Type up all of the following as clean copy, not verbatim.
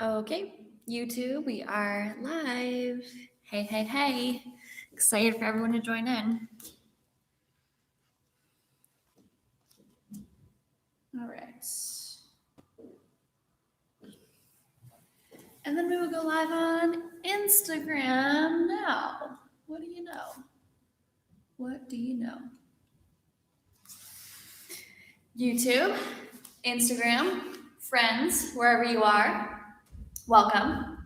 Okay, YouTube, we are live. Hey, hey, hey. Excited for everyone to join in. All right. And then we will go live on Instagram now. What do you know? What do you know? YouTube, Instagram, friends, wherever you are, welcome.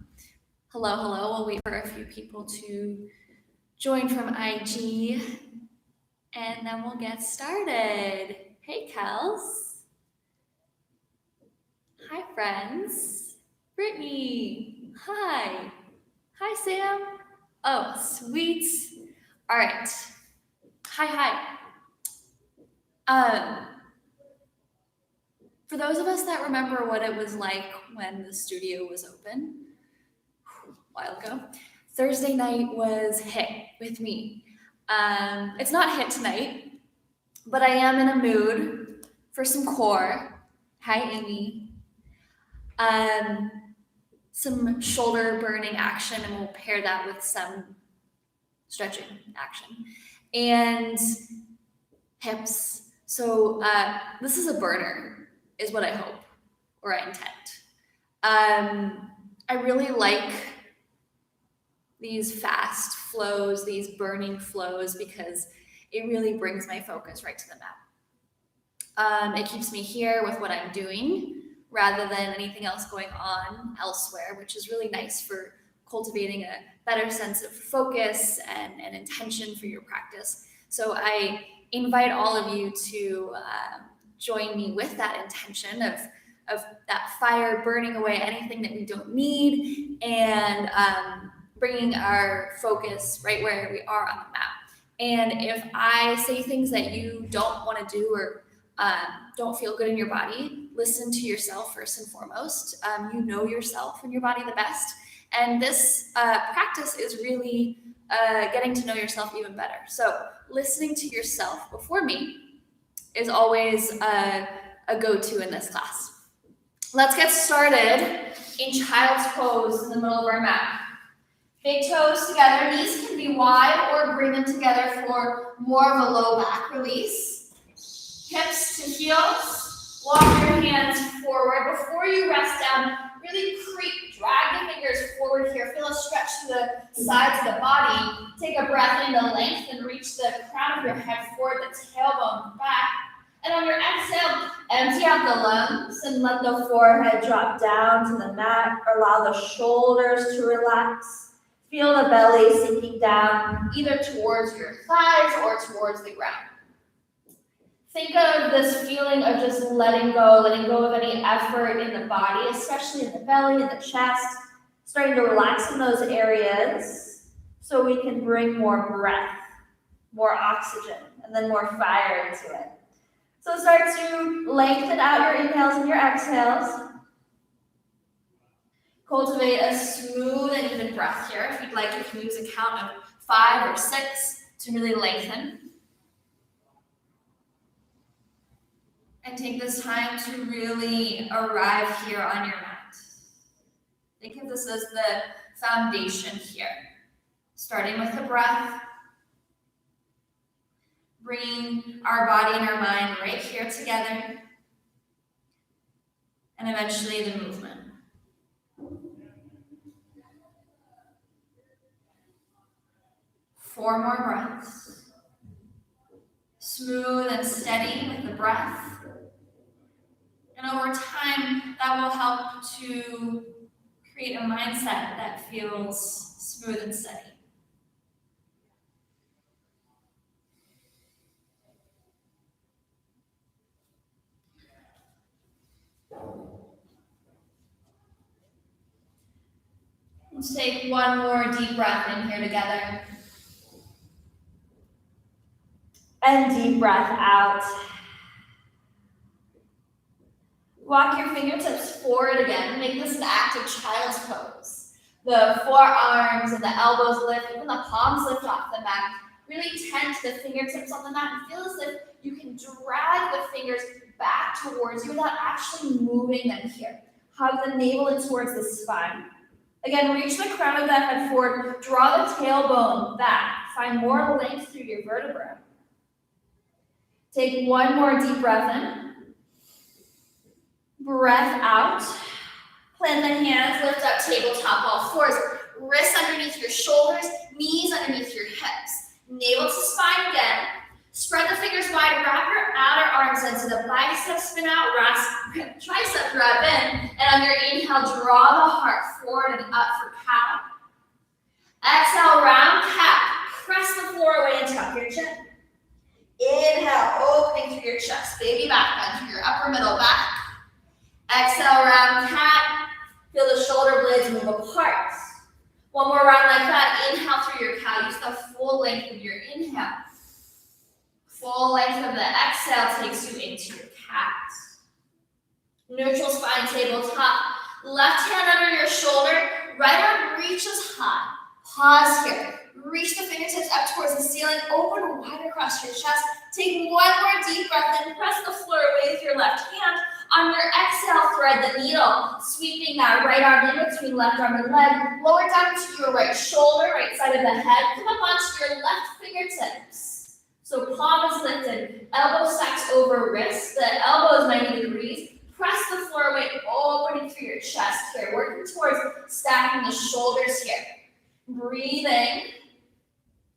Hello, hello. We'll wait for a few people to join from IG, and then we'll get started. Hey, Kels. Hi, friends. Brittany. Hi. Hi, Sam. Oh, sweet. All right. Hi. For those of us that remember what it was like when the studio was open a while ago, Thursday night was hit with me. It's not hit tonight, but I am in a mood for some core. Hi, Amy. Some shoulder burning action, and we'll pair that with some stretching action and hips. So this is a burner, is what I hope, or I intend. I really like these fast flows, these burning flows, because it really brings my focus right to the mat. It keeps me here with what I'm doing rather than anything else going on elsewhere, which is really nice for cultivating a better sense of focus and intention for your practice. So I invite all of you to join me with that intention of that fire burning away anything that we don't need, and bringing our focus right where we are on the mat. And if I say things that you don't want to do or don't feel good in your body, listen to yourself first and foremost. You know yourself and your body the best. And this practice is really getting to know yourself even better. So listening to yourself before me is always a go-to in this class. Let's get started in child's pose in the middle of our mat. Big toes together, knees can be wide, or bring them together for more of a low back release. Hips to heels, walk your hands forward. Before you rest down, really creep, drag the fingers forward here. Feel a stretch to the sides of the body. Take a breath into length and reach the crown of your head forward, the tailbone back. And on your exhale, empty out the lungs and let the forehead drop down to the mat. Allow the shoulders to relax. Feel the belly sinking down either towards your thighs or towards the ground. Think of this feeling of just letting go of any effort in the body, especially in the belly, in the chest, starting to relax in those areas so we can bring more breath, more oxygen, and then more fire into it. So start to lengthen out your inhales and your exhales. Cultivate a smooth and even breath here. If you'd like, you can use a count of 5 or 6 to really lengthen. And take this time to really arrive here on your mat. Think of this as the foundation here. Starting with the breath. Bringing our body and our mind right here together. And eventually the movement. Four more breaths. Smooth and steady with the breath. And over time, that will help to create a mindset that feels smooth and steady. Let's take one more deep breath in here together. And deep breath out. Walk your fingertips forward again. Make this an active child's pose. The forearms and the elbows lift, even the palms lift off the mat. Really tense the fingertips on the mat and feel as if you can drag the fingers back towards you without actually moving them here. Hug the navel in towards the spine. Again, reach the crown of the head forward. Draw the tailbone back. Find more length through your vertebra. Take one more deep breath in. Breath out. Plant the hands, lift up tabletop, all fours. Wrists underneath your shoulders, knees underneath your hips. Navel to spine again. Spread the fingers wide, wrap your outer arms in so the biceps spin out, tricep grab in, and on your inhale, draw the heart forward and up for cow. Exhale, round cat. Press the floor away and tuck your chin. Inhale, opening through your chest, baby back bend through your upper middle back. Exhale, round cat. Feel the shoulder blades move apart. One more round like that. Inhale through your cow. Use the full length of your inhale. Full length of the exhale takes you into your cat. Neutral spine tabletop. Left hand under your shoulder. Right arm reaches high. Pause here. Reach the fingertips up towards the ceiling. Open wide across your chest. Take one more deep breath in. Press the floor away with your left hand. On your exhale, thread the needle. Sweeping that right arm in between left arm and leg. Lower down to your right shoulder, right side of the head. Come up onto your left fingertips. So palm is lifted, elbow stacks over wrist, the elbow is 90 degrees. Press the floor away, opening through your chest here. Working towards stacking the shoulders here. Breathing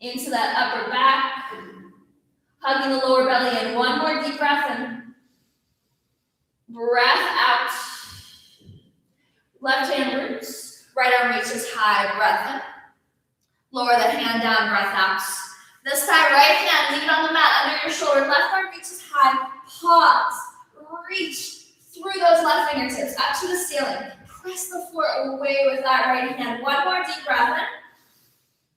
into that upper back. Hugging the lower belly in. One more deep breath in. Breath out. Left hand roots. Right arm reaches high, breath in. Lower the hand down, breath out. This time, right hand, lean on the mat under your shoulder. Left arm reaches high. Pause. Reach through those left fingertips up to the ceiling. Press the floor away with that right hand. One more deep breath in.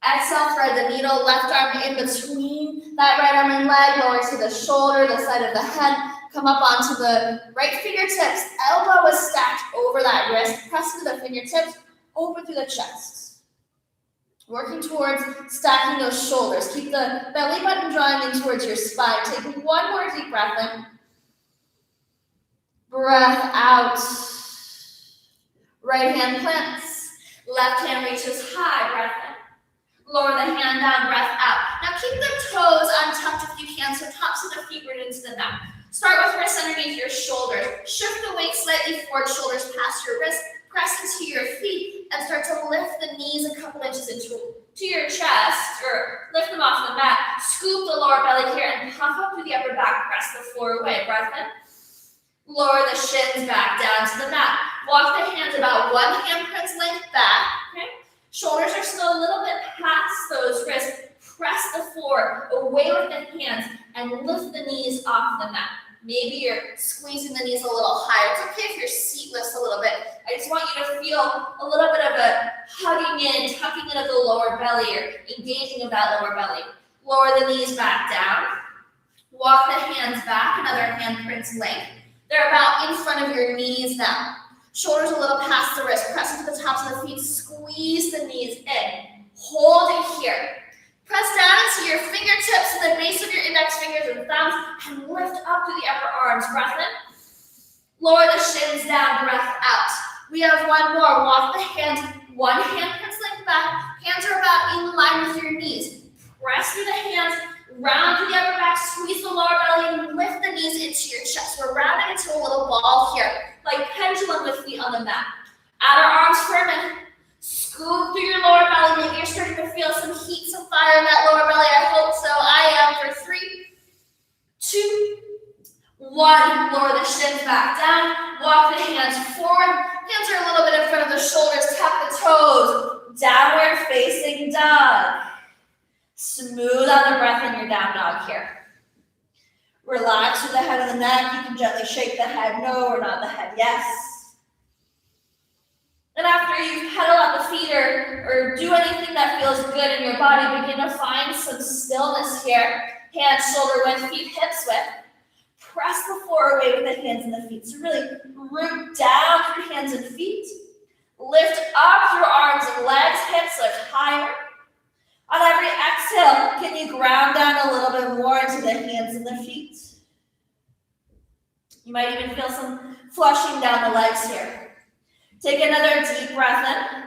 Exhale, thread the needle. Left arm in between that right arm and leg. Lower to the shoulder, the side of the head. Come up onto the right fingertips. Elbow is stacked over that wrist. Press through the fingertips. Open through the chest. Working towards stacking those shoulders. Keep the belly button drawing in towards your spine. Take one more deep breath in. Breath out. Right hand plants. Left hand reaches high. Breath in. Lower the hand down. Breath out. Now keep the toes untucked if you can, so tops of the feet root into the mat. Start with wrists underneath your shoulders. Shift the weight slightly forward, shoulders past your wrist. Press into your feet and start to lift the knees a couple inches into your chest, or lift them off the mat. Scoop the lower belly here and puff up through the upper back. Press the floor away. Breath in. Lower the shins back down to the mat. Walk the hands about one handprint's length back. Okay? Shoulders are still a little bit past those wrists. Press the floor away with the hands and lift the knees off the mat. Maybe you're squeezing the knees a little higher. It's okay if your seat lifts a little bit. I just want you to feel a little bit of a hugging in, tucking in of the lower belly, or engaging of that lower belly. Lower the knees back down. Walk the hands back, another handprint's length. They're about in front of your knees now. Shoulders a little past the wrist. Press into the tops of the feet. Squeeze the knees in. Hold it here. Press down into your fingertips to the base of your index fingers and thumbs and lift up to the upper arms. Breath in. Lower the shins down. Breath out. We have one more. Walk the hands. One hand press length back. Hands are about in line with your knees. Press through the hands. Round through the upper back. Squeeze the lower belly and lift the knees into your chest. We're rounding into a little ball here, like pendulum with feet on the mat. Outer arms firm in. Scoop through your lower belly. Maybe you're starting to feel some heat, some fire in that lower belly. I hope so. I am. For 3, 2, 1. Lower the shins back down. Walk the hands forward. Hands are a little bit in front of the shoulders. Tuck the toes. Downward facing dog. Smooth on the breath in your down dog here. Relax with the head of the neck. You can gently shake the head no or nod the head yes. And after you pedal out the feet or do anything that feels good in your body, begin to find some stillness here. Hands shoulder width, feet hips width. Press the floor away with the hands and the feet. So really root down through hands and feet. Lift up through arms and legs, hips lift higher. On every exhale, can you ground down a little bit more into the hands and the feet? You might even feel some flushing down the legs here. Take another deep breath in.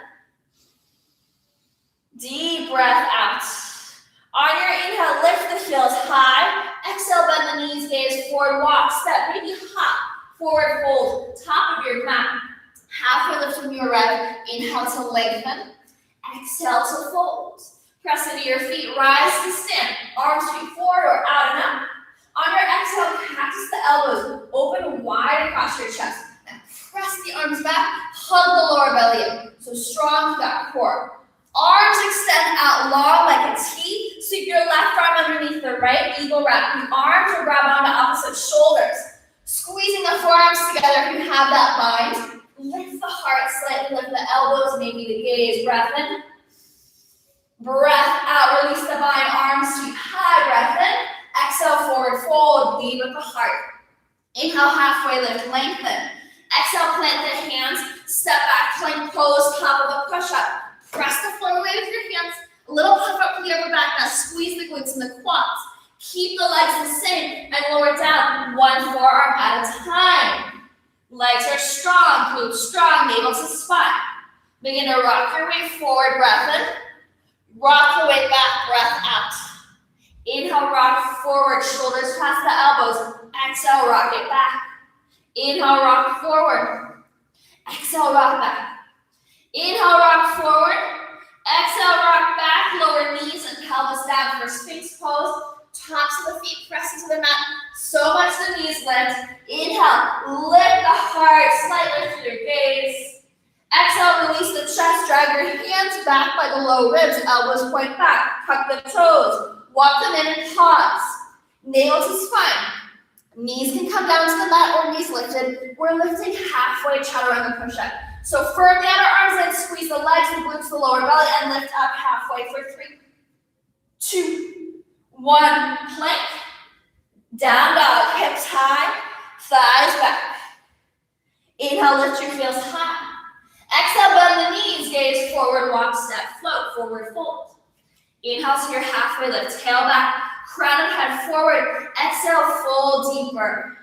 Deep breath out. On your inhale, lift the heels high. Exhale, bend the knees, gaze forward, walk, step, maybe hop, forward fold, top of your mat. Halfway lift when you're ready. Inhale to lengthen. Exhale to fold. Press into your feet, rise to stand. Arms feet forward or out and up. On your exhale, cactus the elbows, open wide across your chest. And press the arms back, hug the lower belly in. So strong through that core. Arms extend out long like a T. Sweep your left arm underneath the right, eagle wrap. The arms will grab onto opposite shoulders. Squeezing the forearms together if you have that mind. Lift the heart slightly, lift the elbows, maybe the gaze. Breath in. Breath out, release the bind, arms sweep high, breath in. Exhale, forward fold, lead with the heart. Inhale, halfway lift, lengthen. Exhale, plant the hands, step back, plank pose, top of a push-up. Press the floor away with your hands. A little puff up from the upper back. Now squeeze the glutes and the quads. Keep the legs the same and lower down. One forearm at a time. Legs are strong, glutes strong, navel to spine. Begin to rock your way forward, breath in. Rock the way back, breath out. Inhale, rock forward, shoulders past the elbows. Exhale, rock it back. Inhale, rock forward. Exhale, rock back. Inhale, rock forward. Exhale, rock back. Lower knees and pelvis down for Sphinx pose. Tops of the feet press into the mat. So much the knees lift. Inhale, lift the heart slightly through your gaze. Exhale, release the chest. Drag your hands back by the low ribs. Elbows point back. Tuck the toes. Walk them in and pause. Navel to spine. Knees can come down to the mat or knees lifted. We're lifting halfway, chaturanga push-up. So firm the outer arms in, squeeze the legs, the glutes, the lower belly, and lift up halfway for 3, 2, 1. Plank. Down dog, hips high, thighs back. Inhale, lift your heels high. Exhale, bend the knees, gaze forward, walk, step, float, forward fold. Inhale to your halfway lift, tail back, crown and head forward. Exhale, fold deeper.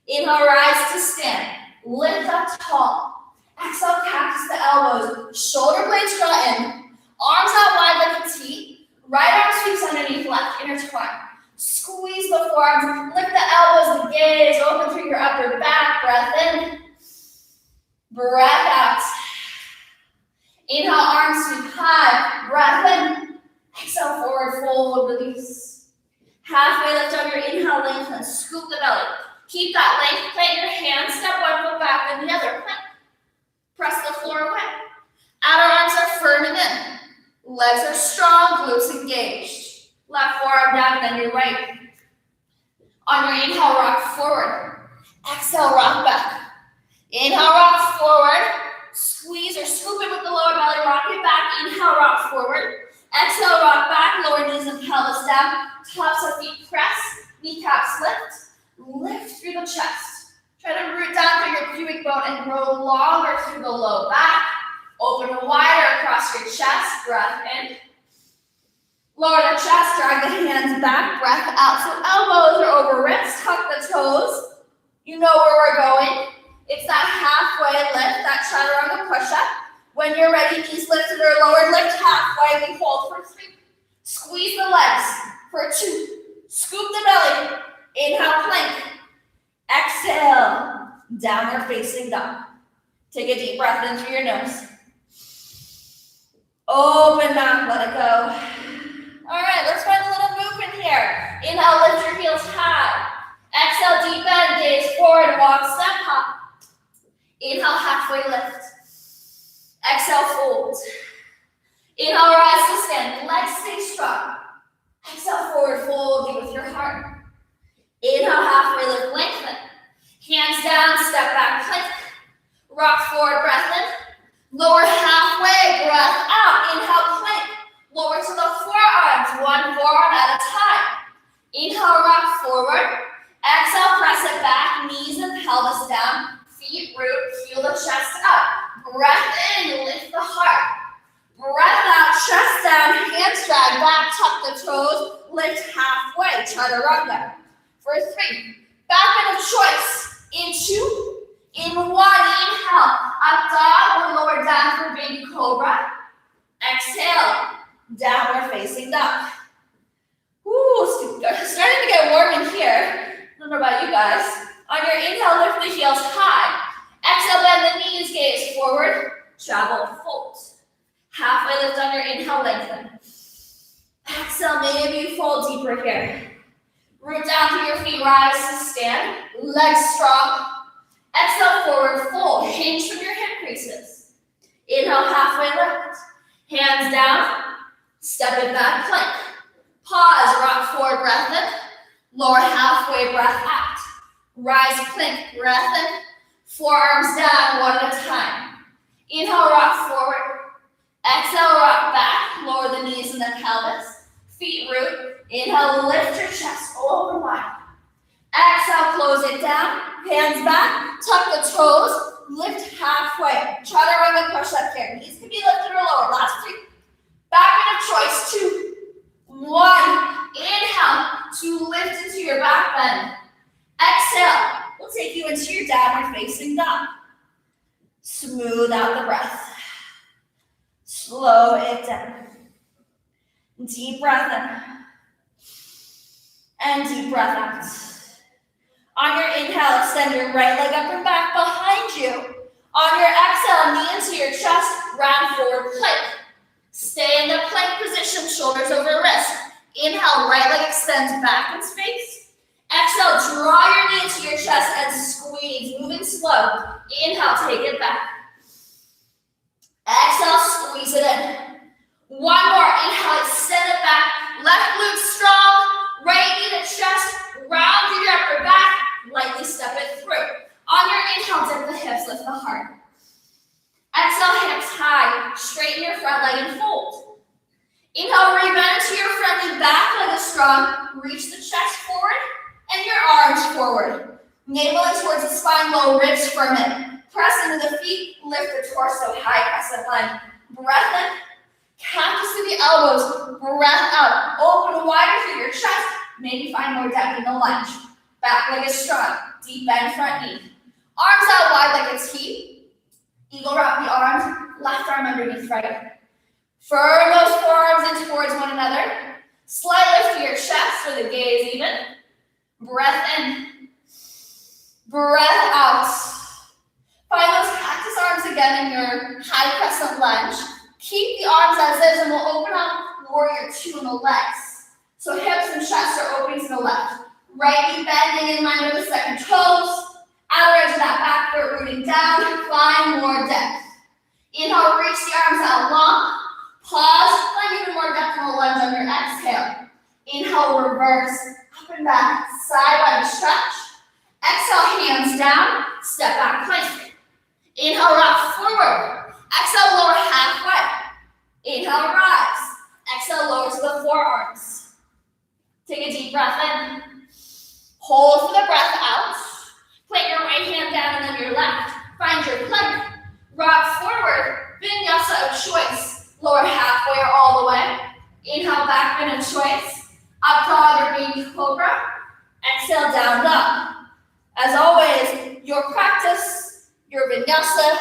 Inhale, rise to stand. Lift up tall. Exhale, cactus the elbows. Shoulder blades draw in. Arms out wide like a T. Right arm sweeps underneath, left intertwine. Squeeze the forearms. Lift the elbows, the gaze. Open through your upper back. Breath in. Breath out. Inhale, arms sweep high. Breath in. Exhale, forward fold, release. Halfway lift on your inhale, lengthen. Scoop the belly. Keep that length. Plant your hands. Step one foot back and the other. Plank. Press the floor away. Outer arms are firm and in. Legs are strong, glutes engaged. Left forearm down, then your right. On your inhale, rock forward. Exhale, rock back. Inhale, rock forward. Squeeze or scoop it with the lower belly, rock it back. Inhale, rock forward. Exhale, rock back, lower knees and pelvis down. Tops of feet press, kneecaps lift. Lift through the chest. Try to root down through your pubic bone and grow longer through the low back. Open wider across your chest. Breath in. Lower the chest, drag the hands back. Breath out. So elbows are over wrists. Tuck the toes. You know where we're going. It's that halfway lift, that chaturanga push-up. When you're ready, knees lifted or lowered, lift halfway. We hold for 3. Squeeze the legs for 2. Scoop the belly. Inhale, plank. Exhale, downward facing dog. Take a deep breath in through your nose. Open back, let it go. All right, let's find a little movement here. Inhale, lift your heels high. Exhale, deep bend, gaze forward, walk, step, hop. Inhale, halfway lift. Exhale, fold. Inhale, rise to stand. Legs stay strong. Exhale, forward fold, be with your heart. Inhale, halfway lift, lengthen. Hands down, step back, plank. Rock forward, breath in. Lower halfway, breath out. Inhale, plank. Lower to the forearms, one forearm at a time. Inhale, rock forward. Exhale, press it back, knees and pelvis down. Feet root, feel the chest up. Breath in, lift the heart. Breath out, chest down, hands drag back, tuck the toes, lift halfway, chaturanga. For 3, back bend of choice. In 2, in 1, inhale, up dog. through the heels high. Exhale, bend the knees, gaze forward, travel, fold. Halfway lift on your inhale, lengthen. Exhale, maybe fold deeper here. Root down through your feet, rise to stand. Legs strong. Exhale, forward fold. Hinge from your hip creases. Inhale, halfway lift. Hands down. Step it back, plank. Pause, rock forward, breath in. Lower halfway, breath out. Rise, plank, breath in. Forearms down, one at a time. Inhale, rock forward. Exhale, rock back. Lower the knees and the pelvis. Feet root. Inhale, lift your chest, open wide. Exhale, close it down. Hands back, tuck the toes, lift halfway. Try to run a push-up here. Knees can be lifted or lower. Last 3. Back in a choice. 2, 1. Inhale to lift into your back bend. Exhale. We'll take you into your downward facing dog. Smooth out the breath. Slow it down. Deep breath in. And deep breath out. On your inhale, extend your right leg up and back behind you. On your exhale, knee into your chest, round forward plank. Stay in the plank position, shoulders over wrist. Inhale, right leg extends back in space. Exhale, draw your knee into your chest and squeeze, moving slow. Inhale, take it back. Exhale, squeeze it in. One more, inhale, extend it back. Left glute strong, right knee to chest, round through your upper back, lightly step it through. On your inhale, dip the hips, lift the heart. Exhale, hips high, straighten your front leg and fold. Inhale, rebend to your friendly back leg is strong. Reach the chest forward and your arms forward. Navel in towards the spine, low ribs firm in. Press into the feet, lift the torso, high crescent line. Breath in, cactus through the elbows, breath out. Open wider through your chest, maybe find more depth in the lunge. Back leg is strong, deep bend front knee. Arms out wide like a T. Eagle wrap the arms, left arm underneath right. Firm those forearms in towards one another. Slight lift to your chest for the gaze even. Breath in. Breath out. Find those cactus arms again in your high crescent lunge. Keep the arms as is and we'll open up warrior 2 in the legs. So hips and chest are opening to the left. Right knee bending in line with the second toes. Outer edge of that back foot rooting down. Find more depth. Inhale, reach the arms out long. Pause, find even more depth in the lunge on your exhale. Inhale, reverse, up and back, side leg stretch. Exhale, hands down, step back plank. Inhale, rock forward. Exhale, lower halfway. Inhale, rise. Exhale, lower to the forearms. Take a deep breath in. Hold for the breath out. Plant your right hand down and then your left. Find your plank. Rock forward. Vinyasa of choice. Lower halfway or all the way. Inhale, back bend of choice. Up dog or baby cobra. Exhale, down dog. As always, your practice, your vinyasa,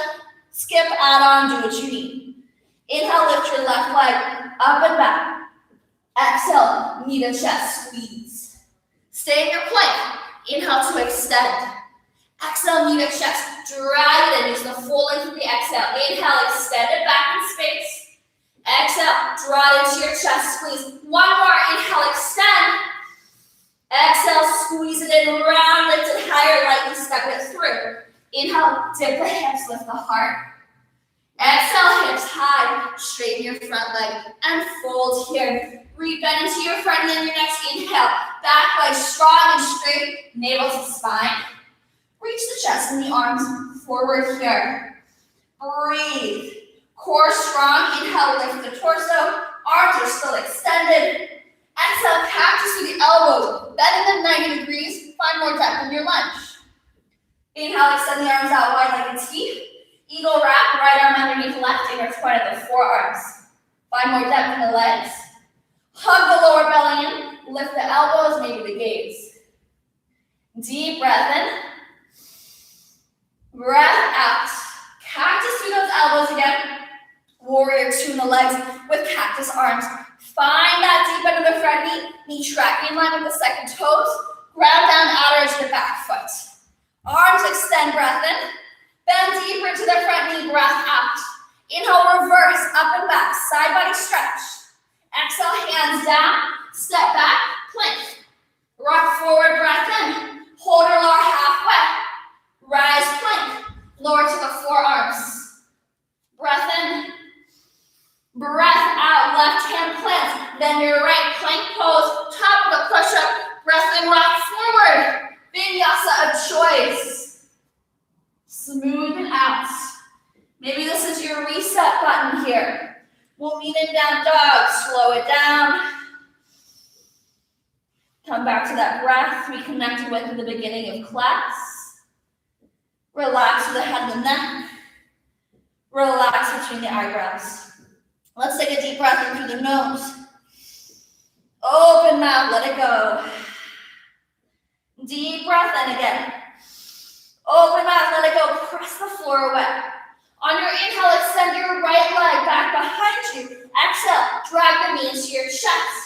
skip, add on, do what you need. Inhale, lift your left leg up and back. Exhale, knee to chest, squeeze. Stay in your plank. Inhale to extend. Exhale, knee to chest, drag it in. Use the full length of the exhale. Inhale, extend it back in space. Exhale, draw it into your chest, squeeze. One more, inhale, extend. Exhale, squeeze it in, round, lift it higher, lightly step it through. Inhale, dip the hips, lift the heart. Exhale, hips high, straighten your front leg and fold here. Rebend into your front knee on your next inhale. Back leg strong and straight, navel to spine. Reach the chest and the arms forward here. Breathe. Core strong, inhale, lift the torso. Arms are still extended. Exhale, cactus through the elbows. Bend them 90 degrees. Find more depth in your lunge. Inhale, extend the arms out wide like a T. Eagle wrap, right arm underneath left, intertwine at the forearms. Find more depth in the legs. Hug the lower belly in. Lift the elbows, maybe the gaze. Deep breath in. Breath out. Cactus through those elbows again. Warrior 2 in the legs with cactus arms. Find that deep end of the front knee. Knee tracking in line with the second toes. Ground down, outer edge of the back foot. Arms extend, breath in. Bend deeper to the front knee, breath out. Inhale, reverse, up and back, side body stretch. Exhale, hands down, step back, plank. Rock forward, breath in. Hold or lower halfway. Rise, plank. Lower to the forearms. Breath in. Breath out, left hand plants. Then your right plank pose, top of the push-up. Breath in, rock forward. Vinyasa of choice. Smooth it out. Maybe this is your reset button here. We'll meet in down dog. Slow it down. Come back to that breath we connected with in the beginning of class. Relax the head and the neck. Relax between the eyebrows. Let's take a deep breath in through the nose. Open mouth, let it go. Deep breath in again. Open mouth, let it go. Press the floor away. On your inhale, extend your right leg back behind you. Exhale, drag the knee into your chest.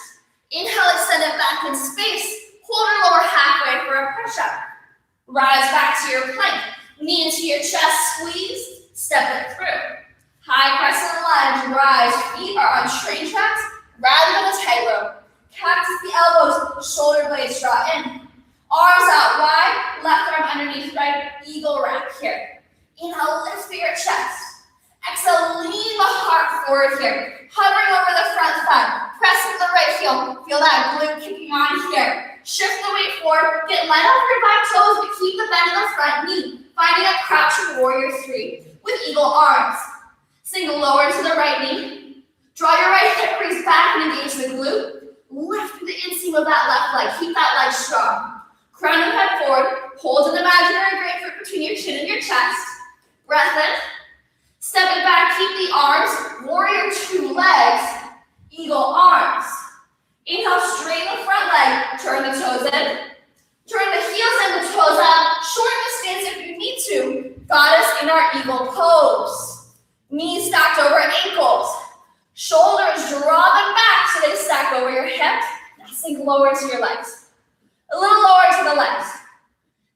Inhale, extend it back in space. Hold or lower halfway for a push-up. Rise back to your plank. Knee into your chest, squeeze, step it through. High crescent lunge, rise. Feet are on train tracks rather than a tightrope. Cactus the elbows, shoulder blades draw in. Arms out wide, left arm underneath right, eagle rack here. Inhale, lift through your chest. Exhale, lean the heart forward here. Hovering over the front thigh. Pressing the right heel. Feel that glute kicking on here. Shift the weight forward. Get light off your back toes, but keep the bend in the front knee. Finding a crouching warrior 3 with eagle arms. Sink lower to the right knee. Draw your right hip crease back and engage the glute. Lift through the inseam of that left leg. Keep that leg strong. Crown your head forward. Hold an imaginary grapefruit between your chin and your chest. Breath in. Step it back. Keep the arms. Warrior 2 legs. Eagle arms. Inhale, straighten the front leg. Turn the toes in. Turn the heels and the toes out. Shorten the stance if you need to. Goddess in our eagle pose. Knees stacked over ankles. Shoulders, draw them back so they stack over your hips. Now sink lower to your legs. A little lower to the legs.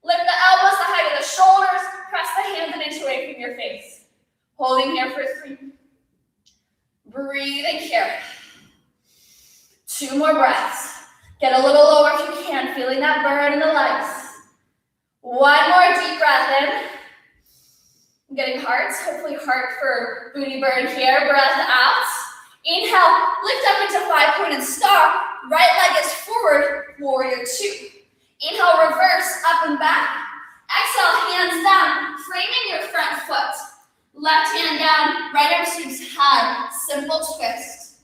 Lift the elbows, the height of the shoulders. Press the hands an inch away from your face. Holding here for 3. Breathing here. 2 more breaths. Get a little lower if you can, feeling that burn in the legs. 1 more deep breath in. I'm getting hearts, hopefully heart for booty burn here. Breath out. Inhale, lift up into 5-pointed star. Right leg is forward, warrior 2. Inhale, reverse, up and back. Exhale, hands down, framing your front foot. Left hand down, right arm sweeps high, simple twist.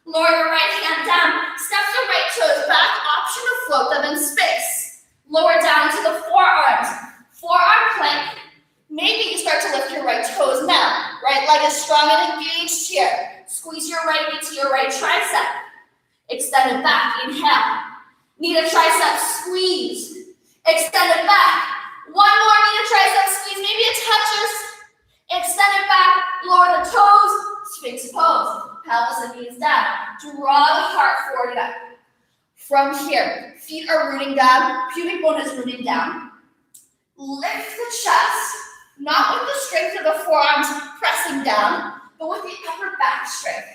Lower your right hand down, step the right toes back, option to float them in space. Lower down to the forearms, forearm plank. Maybe you start to lift your right toes now. Right leg is strong and engaged here. Squeeze your right knee to your right tricep. Extend it back, inhale. Knee to tricep, squeeze. Extend it back. 1 more knee to tricep squeeze, maybe it touches. Extend it back, lower the toes, Sphinx pose. Pelvis and knees down. Draw the heart forward up. From here, feet are rooting down, pubic bone is rooting down. Lift the chest, not with the strength of the forearms pressing down, but with the upper back strength.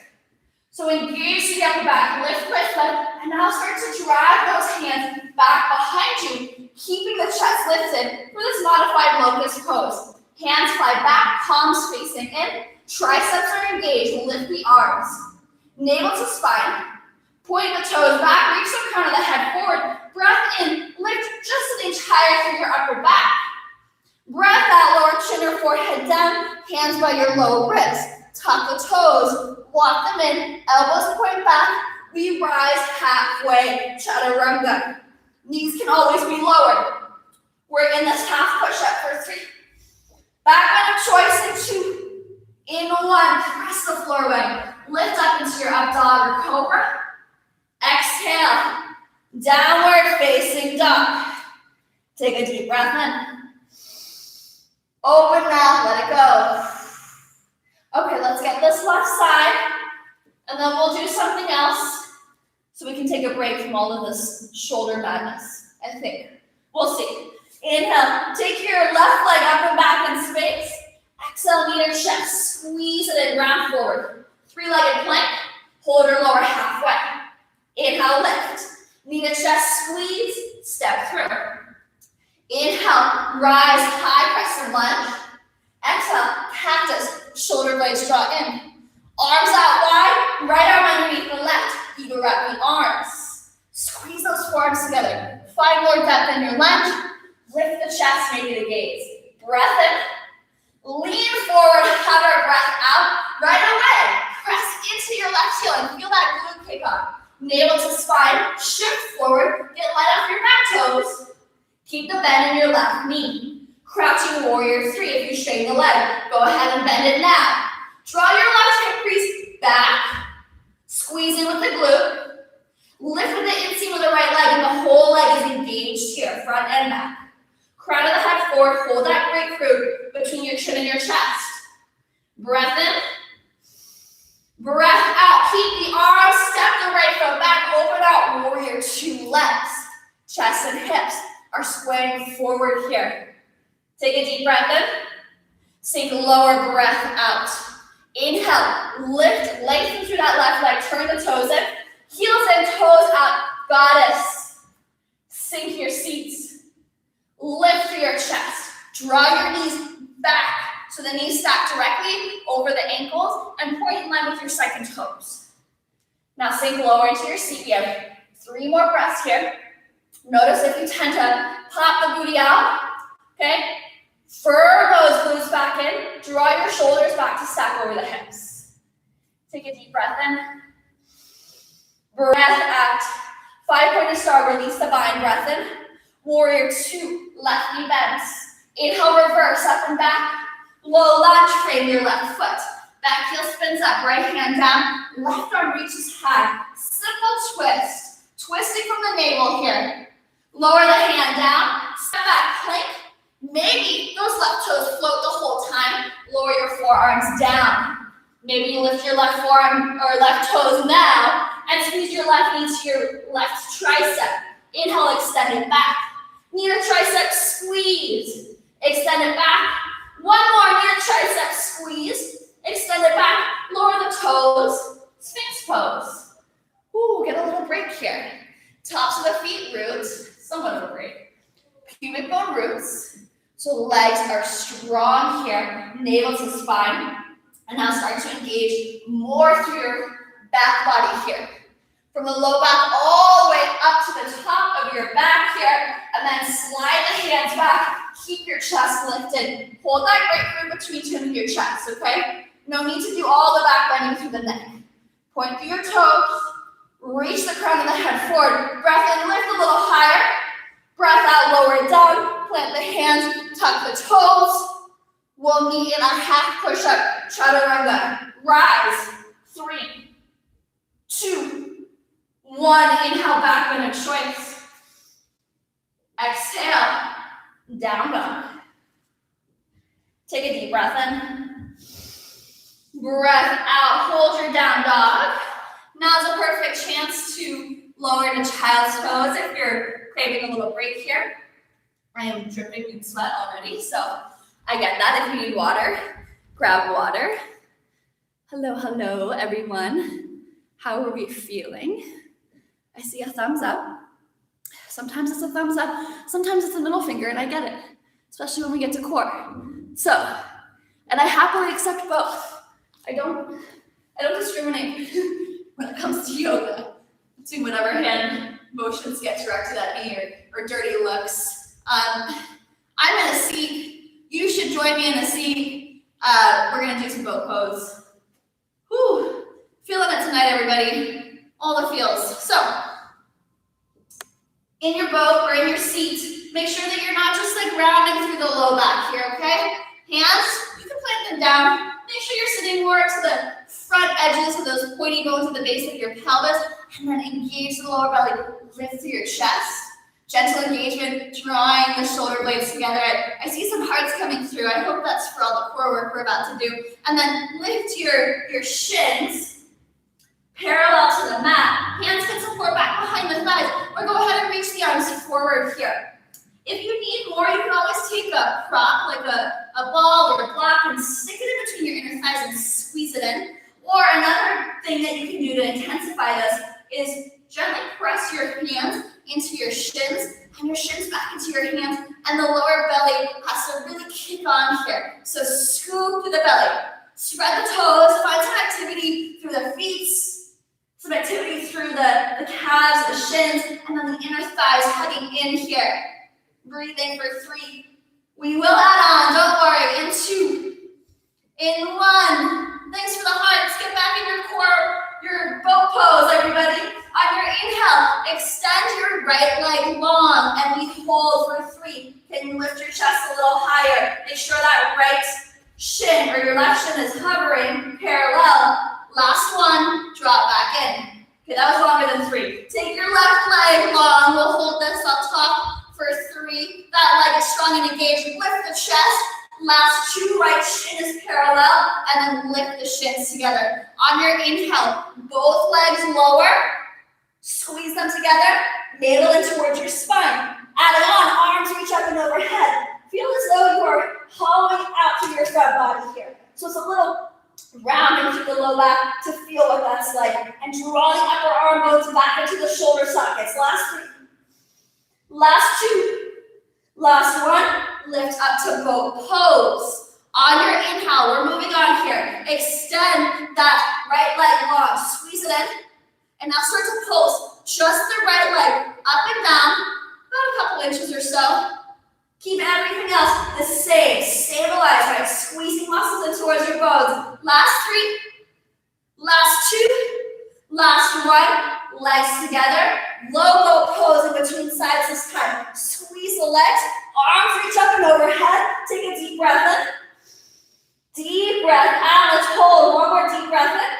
So engage the upper back, lift, and now start to drag those hands back behind you, keeping the chest lifted for this modified locust pose. Hands fly back, palms facing in, triceps are engaged, lift the arms. Navel to spine, point the toes back, reach the crown of the head forward, breath in, lift just an inch higher through your upper back. Breath out, lower chin or forehead down, hands by your lower ribs. Tuck the toes, walk them in, elbows point back, we rise halfway, chaturanga. Knees can always be lowered. We're in this half push-up for 3. Back bend of choice in 2. In 1, press the floor away. Lift up into your up dog or cobra. Exhale, downward facing dog. Take a deep breath in. Open mouth, let it go. Okay, let's get this left side, and then we'll do something else so we can take a break from all of this shoulder madness, I think. We'll see. Inhale, take your left leg up and back in space. Exhale, knee to chest, squeeze it in, round forward. Three-legged plank, hold or lower halfway. Inhale, lift. Knee to chest, squeeze, step through. Inhale, rise, high crescent lunge. Exhale, cactus, shoulder blades draw in. Arms out wide, right arm underneath the left, eagle wrap the arms. Squeeze those forearms together. Find more depth in your lunge. Lift the chest, maybe the gaze. Breath in. Lean forward, hover, breath out. Right away, press into your left heel and feel that glute kick on. Navel to spine, shift forward, get light off your back toes. Keep the bend in your left knee. Crouching warrior 3 if you straighten the leg. Go ahead and bend it now. Draw your left hip crease back. Squeeze in with the glute. Lift with the inseam of the right leg and the whole leg is engaged here, front and back. Crown of the head forward, hold that grapefruit between your chin and your chest. Breath in. Breath out. Keep the arms, step the right foot back, open out, warrior 2 legs. Chest and hips are swaying forward here. Take a deep breath in. Sink lower breath out. Inhale, lift, lengthen through that left leg, turn the toes in. Heels and toes out, goddess. Sink your seats. Lift through your chest. Draw your knees back so the knees stack directly over the ankles and point in line with your second toes. Now sink lower into your seat. We have 3 more breaths here. Notice if you tend to pop the booty out, okay? Fur those glutes back in. Draw your shoulders back to stack over the hips. Take a deep breath in. Breath out. 5-pointed star, release the bind, breath in. Warrior 2, left knee bends. Inhale, reverse, up and back. Low lunge, frame your left foot. Back heel spins up, right hand down. Left arm reaches high. Simple twist. Twisting from the navel here. Lower the hand down. Step back, plank. Maybe those left toes float the whole time. Lower your forearms down. Maybe you lift your left forearm or left toes now and squeeze your left knee to your left tricep. Inhale, extend it back. Knee to tricep, squeeze. Extend it back. One more, knee to tricep, squeeze. Extend it back. Lower the toes. Sphinx pose. Ooh, get a little break here. Tops of the feet roots. Somewhat of a break. Pubic bone roots. So legs are strong here. Navel to spine. And now start to engage more through your back body here. From the low back all the way up to the top of your back here. And then slide the hands back. Keep your chest lifted. Hold that grapefruit between chin and your chest, okay? No need to do all the back bending through the neck. Point through your toes. Reach the crown of the head forward. Breath in, lift a little higher. Breath out, lower it down. Plant the hands, tuck the toes. We'll meet in our half push-up, chaturanga. Rise. 3, 2, 1. Inhale, back bend of choice. Exhale, down dog. Take a deep breath in. Breath out, hold your down dog. Now's a perfect chance to lower to child's pose if you're craving a little break here. I am dripping in sweat already, so I get that. If you need water, grab water. Hello, hello, everyone. How are we feeling? I see a thumbs up. Sometimes it's a thumbs up, sometimes it's a middle finger, and I get it, especially when we get to core. So, and I happily accept both. I don't discriminate when it comes to yoga, to whatever hand motions get directed at me or dirty looks. I'm in a seat. You should join me in a seat. We're gonna do some boat pose. Whew, feeling it tonight, everybody. All the feels. So, in your boat or in your seat, make sure that you're not just like rounding through the low back here, okay? Hands, you can plant them down. Make sure you're sitting more to the front edges of those pointy bones at the base of your pelvis, and then engage the lower belly. Lift through your chest. Gentle engagement, drawing the shoulder blades together. I see some hearts coming through. I hope that's for all the core work we're about to do. And then lift your shins parallel to the mat. Hands can support back behind the thighs, or go ahead and reach the arms forward here. If you need more, you can always take a prop, like a ball or a block, and stick it in between your inner thighs and squeeze it in. Or another thing that you can do to intensify this is gently press your hands into your shins and your shins back into your hands, and the lower belly has to really kick on here. So scoop through the belly, spread the toes, find some activity through the feet, some activity through the calves, the shins, and then the inner thighs hugging in here. Breathing for 3. We will add on, don't worry, in 2, in 1. Thanks for the hearts. Get back in your core, your boat pose, everybody. On your inhale, extend your right leg long, and we hold for 3. Can you lift your chest a little higher? Make sure that right shin or your left shin is hovering parallel. Last one, drop back in. Okay, that was longer than 3. Take your left leg long. We'll hold this up top for 3. That leg is strong and engaged. Lift the chest. Last 2, right shin is parallel, and then lift the shins together. On your inhale, both legs lower. Squeeze them together. Navel in towards your spine. Add it on. Arms reach up and overhead. Feel as though you are hollowing out through your front body here. So it's a little rounding through the low back to feel what that's like. And drawing upper arm bones back into the shoulder sockets. Last 3. Last 2. Last 1. Lift up to boat pose. On your inhale, we're moving on here. Extend that right leg long. Squeeze it in. And now start to pulse just the right leg up and down, about a couple inches or so. Keep everything else the same. Stabilize, right? Squeezing muscles in towards your bones. Last 3. Last 2. Last 1. Legs together. Low boat pose in between sides this time. Squeeze the legs. Arms reach up and overhead. Take a deep breath in. Deep breath out. Let's hold. One more deep breath in.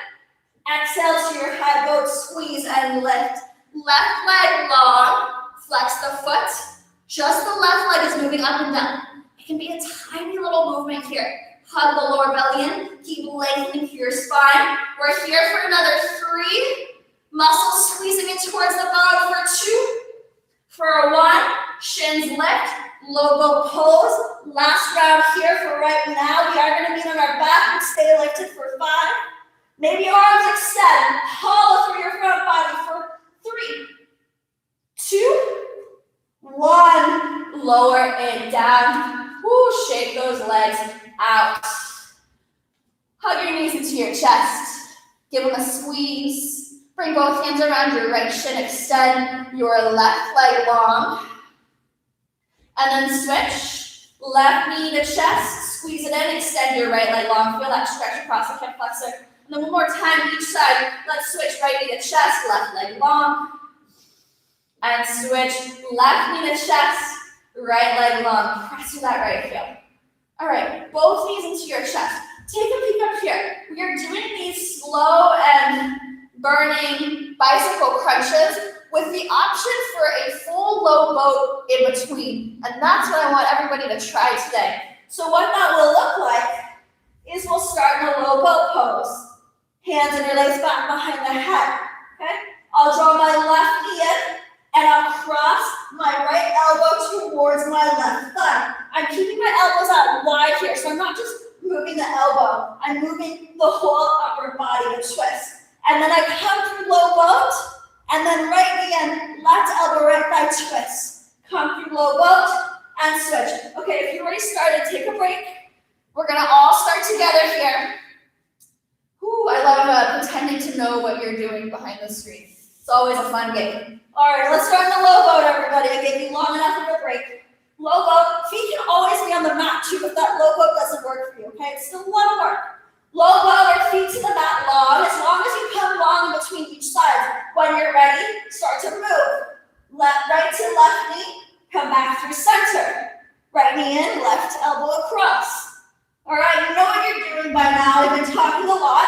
Exhale to your high boat. Squeeze and lift. Left leg long. Flex the foot. Just the left leg is moving up and down. It can be a tiny little movement here. Hug the lower belly in. Keep lengthening through your spine. We're here for another 3. Muscles squeezing in towards the bottom for 2. For 1. Shins lift. Low boat pose. Last round here for right now. We are going to be on our back and stay lifted for 5. Maybe arms extend. Hollow through your front body for 3. 2. 1. Lower it down. Woo, shake those legs out. Hug your knees into your chest. Give them a squeeze. Bring both hands around your right shin. Extend your left leg long. And then switch. Left knee to chest. Squeeze it in. Extend your right leg long. Feel that stretch across the hip flexor. And then one more time each side. Let's switch right knee to chest. Left leg long. And switch left knee to chest, right leg long. Press through that right heel. All right, both knees into your chest. Take a peek up here. We are doing these slow and burning bicycle crunches with the option for a full low boat in between. And that's what I want everybody to try today. So what that will look like is we'll start in a low boat pose. Hands interlace back behind the head. Okay? I'll draw my left knee in. And I'll cross my right elbow towards my left thigh. I'm keeping my elbows out wide here, so I'm not just moving the elbow. I'm moving the whole upper body to twist. And then I come through low boat, and then right knee in, left elbow, right thigh twist. Come through low boat, and switch. Okay, if you already started, take a break. We're gonna all start together here. Ooh, I love pretending to know what you're doing behind the screen. It's always a fun game. All right, let's start in the low boat, everybody. I gave you long enough of a break. Low boat. Feet can always be on the mat, too, if that low boat doesn't work for you, okay? It's still a lot of work. Low boat or feet to the mat long, as you come long in between each side. When you're ready, start to move. Right to left knee, come back through center. Right knee in, left elbow across. All right, you know what you're doing by now. I've been talking a lot.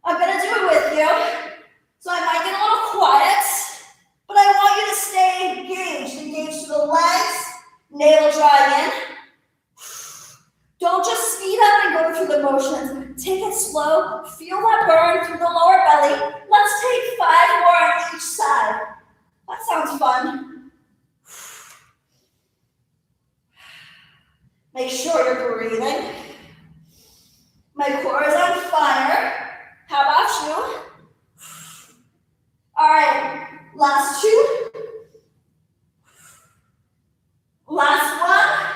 I'm going to do it with you. So I might get a little quiet, but I want you to stay engaged. Engaged to the legs, navel drive in. Don't just speed up and go through the motions. Take it slow. Feel that burn through the lower belly. Let's take 5 more on each side. That sounds fun. Make sure you're breathing. My core is on fire. How about you? All right, last two. Last one.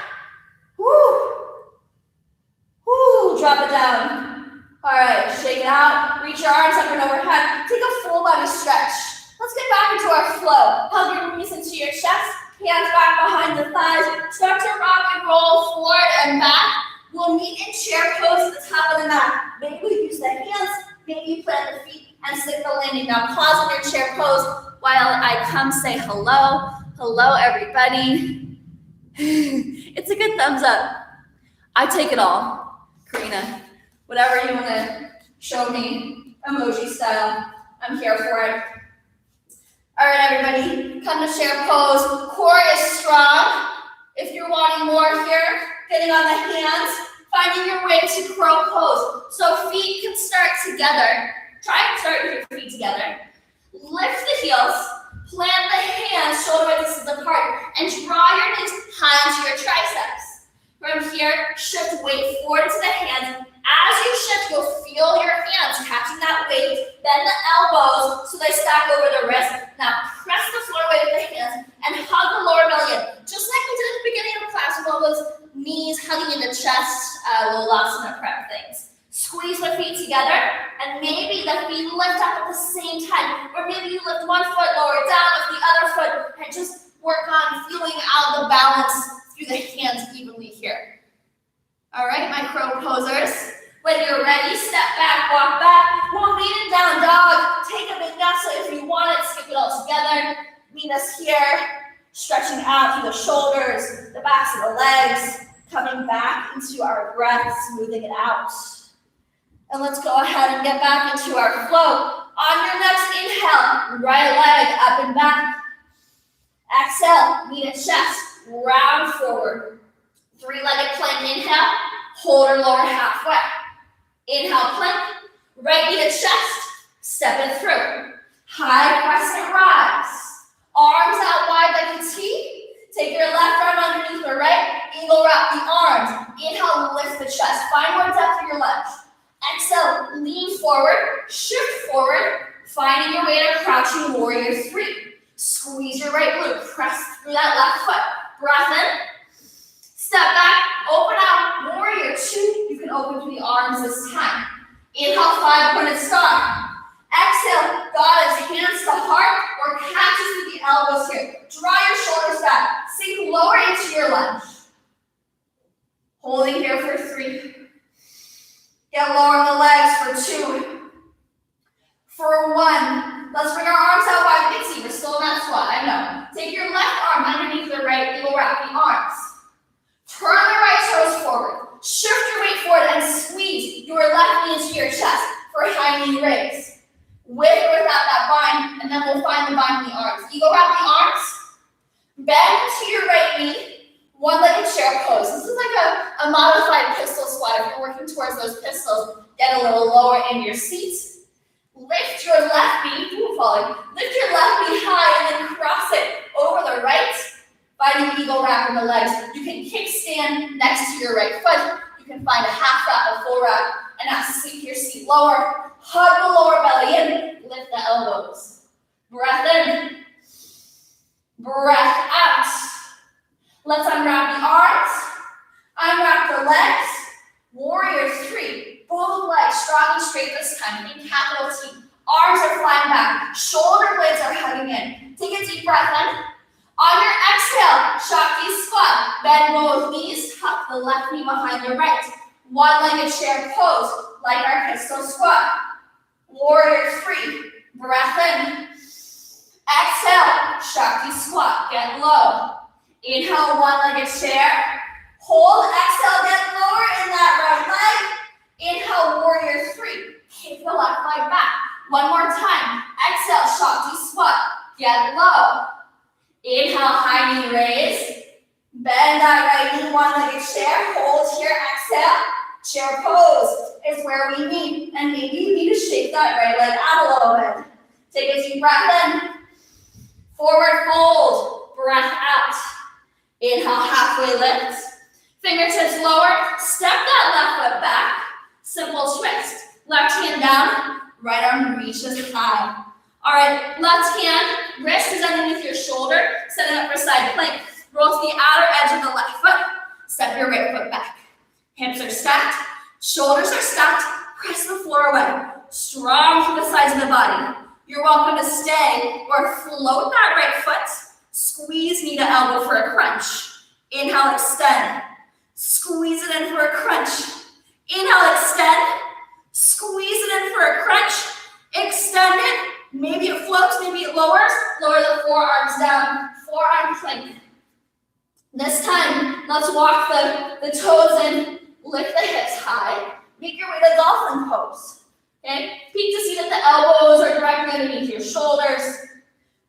Woo. Woo, drop it down. All right, shake it out. Reach your arms up and overhead. Take a full body stretch. Let's get back into our flow. Hug your knees into your chest. Hands back behind the thighs. Start to rock and roll forward and back. We'll meet in chair pose at the top of the mat. Maybe we use the hands. Maybe you plant the feet and stick the landing. Now pause in your chair pose while I come say hello. Hello, everybody. It's a good thumbs up. I take it all. Karina, whatever you want to show me, emoji style, I'm here for it. All right, everybody, come to chair pose. Core is strong. If you're wanting more here, getting on the hands, finding your way to crow pose. So feet can start together. Try and start with your feet together. Lift the heels, plant the hands shoulder width distance apart, and draw your knees high into your triceps. From here, shift weight forward to the hands. As you shift, you'll feel your hands catching that weight. Bend the elbows so they stack over the wrist. Now press the floor weight with the hands and hug the lower belly in. Just like we did at the beginning of the class with all those knees hugging in the chest, little asana prep things. Squeeze the feet together, and maybe the feet lift up at the same time. Or maybe you lift one foot, lower it down with the other foot, and just work on feeling out the balance through the hands evenly here. All right, my crow posers. When you're ready, step back, walk back. We'll meet in down dog. Take a vinyasa if you want it. Skip it all together. Meet us here. Stretching out through the shoulders, the backs of the legs. Coming back into our breath, smoothing it out. And let's go ahead and get back into our flow. On your next inhale, right leg up and back. Exhale, knee to chest, round forward. Three-legged plank inhale, hold or lower halfway. Inhale, plank, right knee to chest, step it through. High crescent rise. Arms out wide like a T. Take your left arm underneath the right, eagle wrap the arms. Inhale, lift the chest. Find more depth for your legs. Exhale, lean forward, shift forward, finding your way to crouching warrior 3. Squeeze your right glute, press through that left foot. Breath in, step back, open out, warrior 2. You can open through the arms this time. Inhale, 5-pointed star. Exhale, God is hands to heart or catches with the elbows here. Draw your shoulders back, sink lower into your lunge. Holding here for 3. Get lower on the legs for 2. For 1. Let's bring our arms out wide. You can see we're still in that squat, I know. Take your left arm underneath the right, eagle wrap the arms. Turn the right toes forward. Shift your weight forward and squeeze your left knee into your chest for high knee raise. With or without that bind, and then we'll find the bind in the arms. Eagle wrap the arms. Bend to your right knee. One-legged chair pose. This is like a modified pistol squat. If you're working towards those pistols, get a little lower in your seat. Lift your left knee, falling. Lift your left knee high and then cross it over the right. Finding eagle wrap in the legs. You can kickstand next to your right foot. You can find a half wrap, a full wrap, and now sink your seat lower. Hug the lower belly in. Lift the elbows. Breath in. Breath out. Let's unwrap the arms. Unwrap the legs. Warrior 3. Both legs strong and straight this time in capital T. Arms are flying back. Shoulder blades are hugging in. Take a deep breath in. On your exhale, Shakti squat. Bend both knees. Tuck the left knee behind the right. One-legged chair pose, like our pistol squat. Warrior 3. Breath in. Exhale, Shakti squat. Get low. Inhale, one-legged chair. Hold, exhale, get lower in that right leg. Inhale, warrior 3. Kick the left leg back. One more time. Exhale, Shakti squat. Get low. Inhale, high knee raise. Bend that right knee, one-legged chair. Hold here, exhale. Chair pose is where we meet. And maybe you need to shake that right leg out a little bit. Take a deep breath in. Forward fold. Breath out. Inhale, halfway lift. Fingertips Simple twist. Left hand down, right arm reaches high. All right, left hand, wrist is underneath your shoulder, set it up for side plank. Roll to the outer edge of the left foot, step your right foot back. Hips are stacked, shoulders are stacked, press the floor away. Strong through the sides of the body. You're welcome to stay or float that right foot. Squeeze knee to elbow for a crunch. Inhale, extend. Squeeze it in for a crunch. Inhale, extend. Squeeze it in for a crunch. Extend it. Maybe it floats, maybe it lowers. Lower the forearms down. Forearm plank. This time, let's walk the toes in. Lift the hips high. Make your way to dolphin pose. Okay? Peek to see that the elbows are directly underneath your shoulders.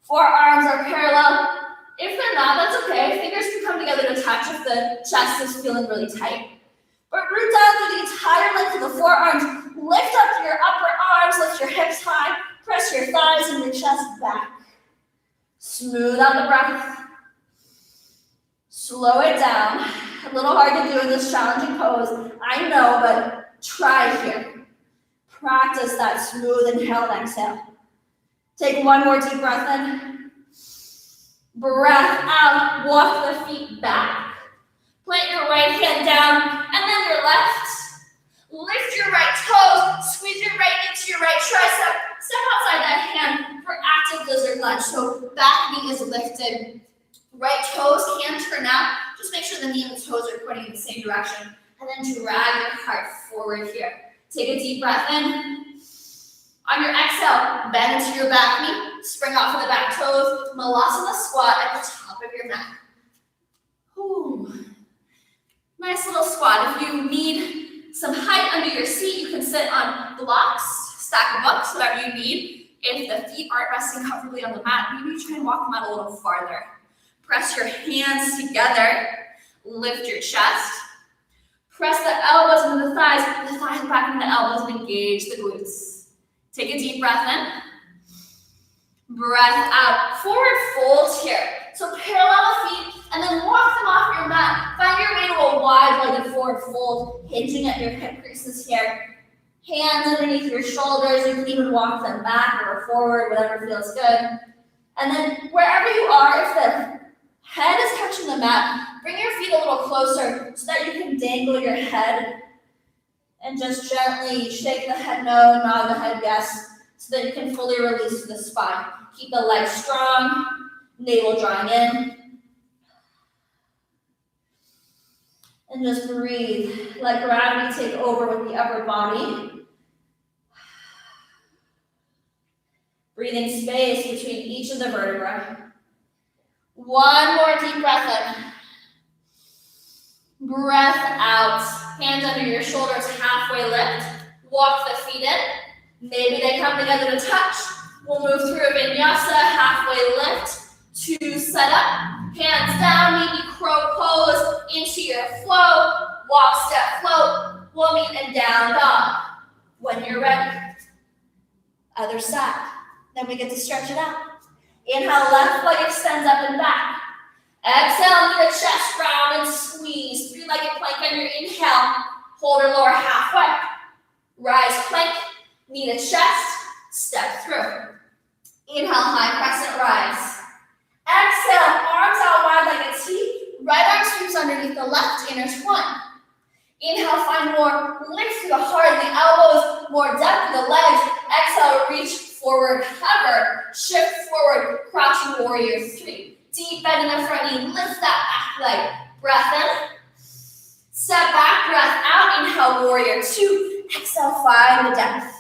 Forearms are parallel. If they're not, that's okay. Fingers can come together to touch if the chest is feeling really tight. But root down through the entire length of the forearms. Lift up your upper arms, lift your hips high. Press your thighs and your chest back. Smooth out the breath. Slow it down. A little hard to do in this challenging pose, I know, but try here. Practice that smooth inhale and exhale. Take one more deep breath in. Breath out. Walk the feet back. Plant your right hand down and then your left. Lift your right toes. Squeeze your right into your right tricep. Step outside that hand for active lizard lunge. So back knee is lifted. Right toes can turn out. Just make sure the knee and the toes are pointing in the same direction. And then drag your heart forward here. Take a deep breath in. On your exhale, bend into your back knee. Spring off of the back toes. Malasana squat at the top of your mat. Ooh. Nice little squat. If you need some height under your seat, you can sit on blocks, stack of books, whatever you need. If the feet aren't resting comfortably on the mat, maybe you try and walk them out a little farther. Press your hands together. Lift your chest. Press the elbows into the thighs back into the elbows and engage the glutes. Take a deep breath in. Breath out. Forward fold here. So parallel the feet and then walk them off your mat. Find your way to a wide-legged forward fold, hinging at your hip creases here. Hands underneath your shoulders. You can even walk them back or forward, whatever feels good. And then wherever you are, if the head is touching the mat, bring your feet a little closer so that you can dangle your head and just gently shake the head no, nod the head yes, so that you can fully release the spine. Keep the legs strong, navel drawing in. And just breathe. Let gravity take over with the upper body. Breathing space between each of the vertebrae. One more deep breath in. Breath out. Hands under your shoulders, halfway lift. Walk the feet in. Maybe they come together to touch. We'll move through a vinyasa, halfway lift to set up. Hands down, maybe crow pose into your flow. Walk, step, float. We'll meet in down dog. When you're ready. Other side. Then we get to stretch it out. Inhale, left leg extends up and back. Exhale, knee to chest, round and squeeze. Three-legged plank on your inhale. Hold or lower halfway. Rise plank, knee to chest, step through. Inhale, high crescent rise. Exhale, arms out wide like a T. Right arm sweeps underneath the left, intertwine. Inhale, find more lift through the heart and the elbows, more depth through the legs. Exhale, reach forward, hover, shift forward, crouching warrior 3. Deep bend in the front knee, lift that back leg. Breath in, step back, breath out. Inhale, warrior 2. Exhale, find the depth.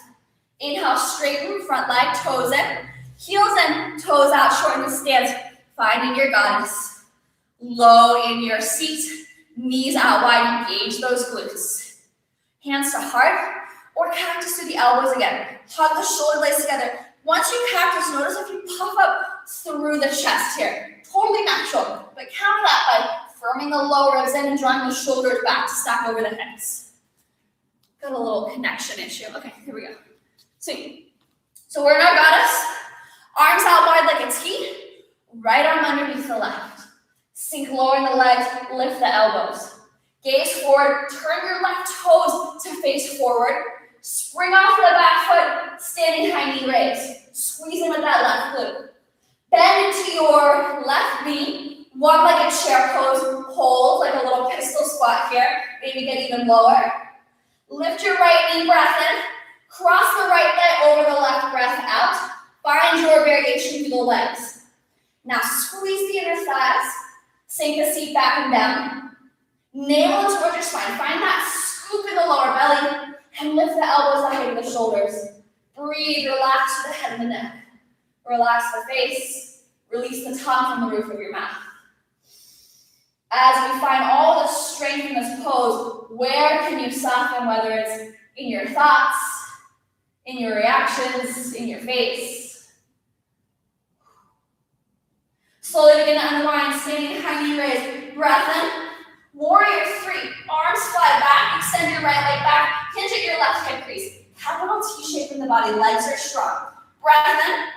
Inhale, straighten front leg, toes in, heels in, toes out, shorten the stance, finding your goddess. Low in your seat, knees out wide, engage those glutes. Hands to heart, or cactus to the elbows again. Hug the shoulder blades together. Once you cactus, notice if you puff up through the chest here. Totally natural, but counter that by firming the lower ribs in and drawing the shoulders back to stack over the hips. Got a little connection issue. Okay, here we go. Sweet. So we're in our goddess. Arms out wide like a T. Right arm underneath the left. Sink lower in the legs, lift the elbows. Gaze forward, turn your left toes to face forward. Spring off the back foot, standing high knee raise. Squeeze in with that left glute. Bend into your left knee, one-legged chair pose, hold like a little pistol squat here, maybe get even lower. Lift your right knee, breath in, cross the right leg over the left, breath out. Find your variation through the legs. Now squeeze the inner thighs, sink the seat back and down. Navel it towards your spine. Find that scoop in the lower belly and lift the elbows the height of the shoulders. Breathe, relax the head and the neck. Relax the face. Release the tongue from the roof of your mouth. As we find all the strength in this pose, where can you soften, whether it's in your thoughts, in your reactions, in your face? Slowly begin to unwind, standing high knee raise. Breath in. Warrior 3, arms fly back, extend your right leg back, hinge at your left hip crease. Capital T shape in the body, legs are strong. Breath in.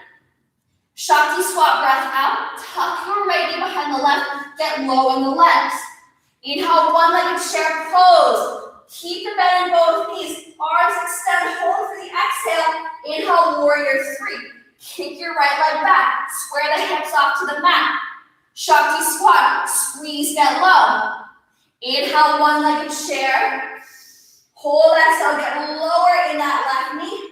Shakti squat, breath out. Tuck your right knee behind the left, get low in the legs. Inhale, one-legged chair pose. Keep the bend in both knees. Arms extend, hold for the exhale. Inhale, warrior 3. Kick your right leg back. Square the hips off to the mat. Shakti squat, squeeze, get low. Inhale, one-legged chair. Hold, exhale, get lower in that left knee.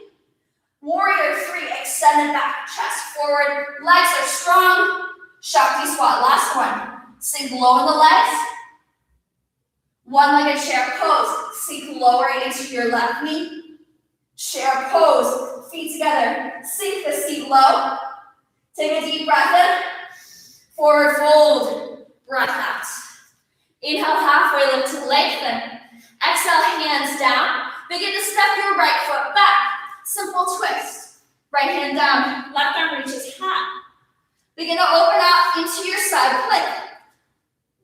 Warrior 3, extend it back, chest forward, legs are strong. Shakti squat, last one. Sink low in the legs. One-legged chair pose, sink lower into your left knee. Chair pose, feet together, sink the seat low. Take a deep breath in. Forward fold, breath out. Inhale, halfway lift to lengthen. Exhale, hands down. Begin to step your right foot back. Simple twist. Right hand down, left arm reaches high. Begin to open out into your side plank.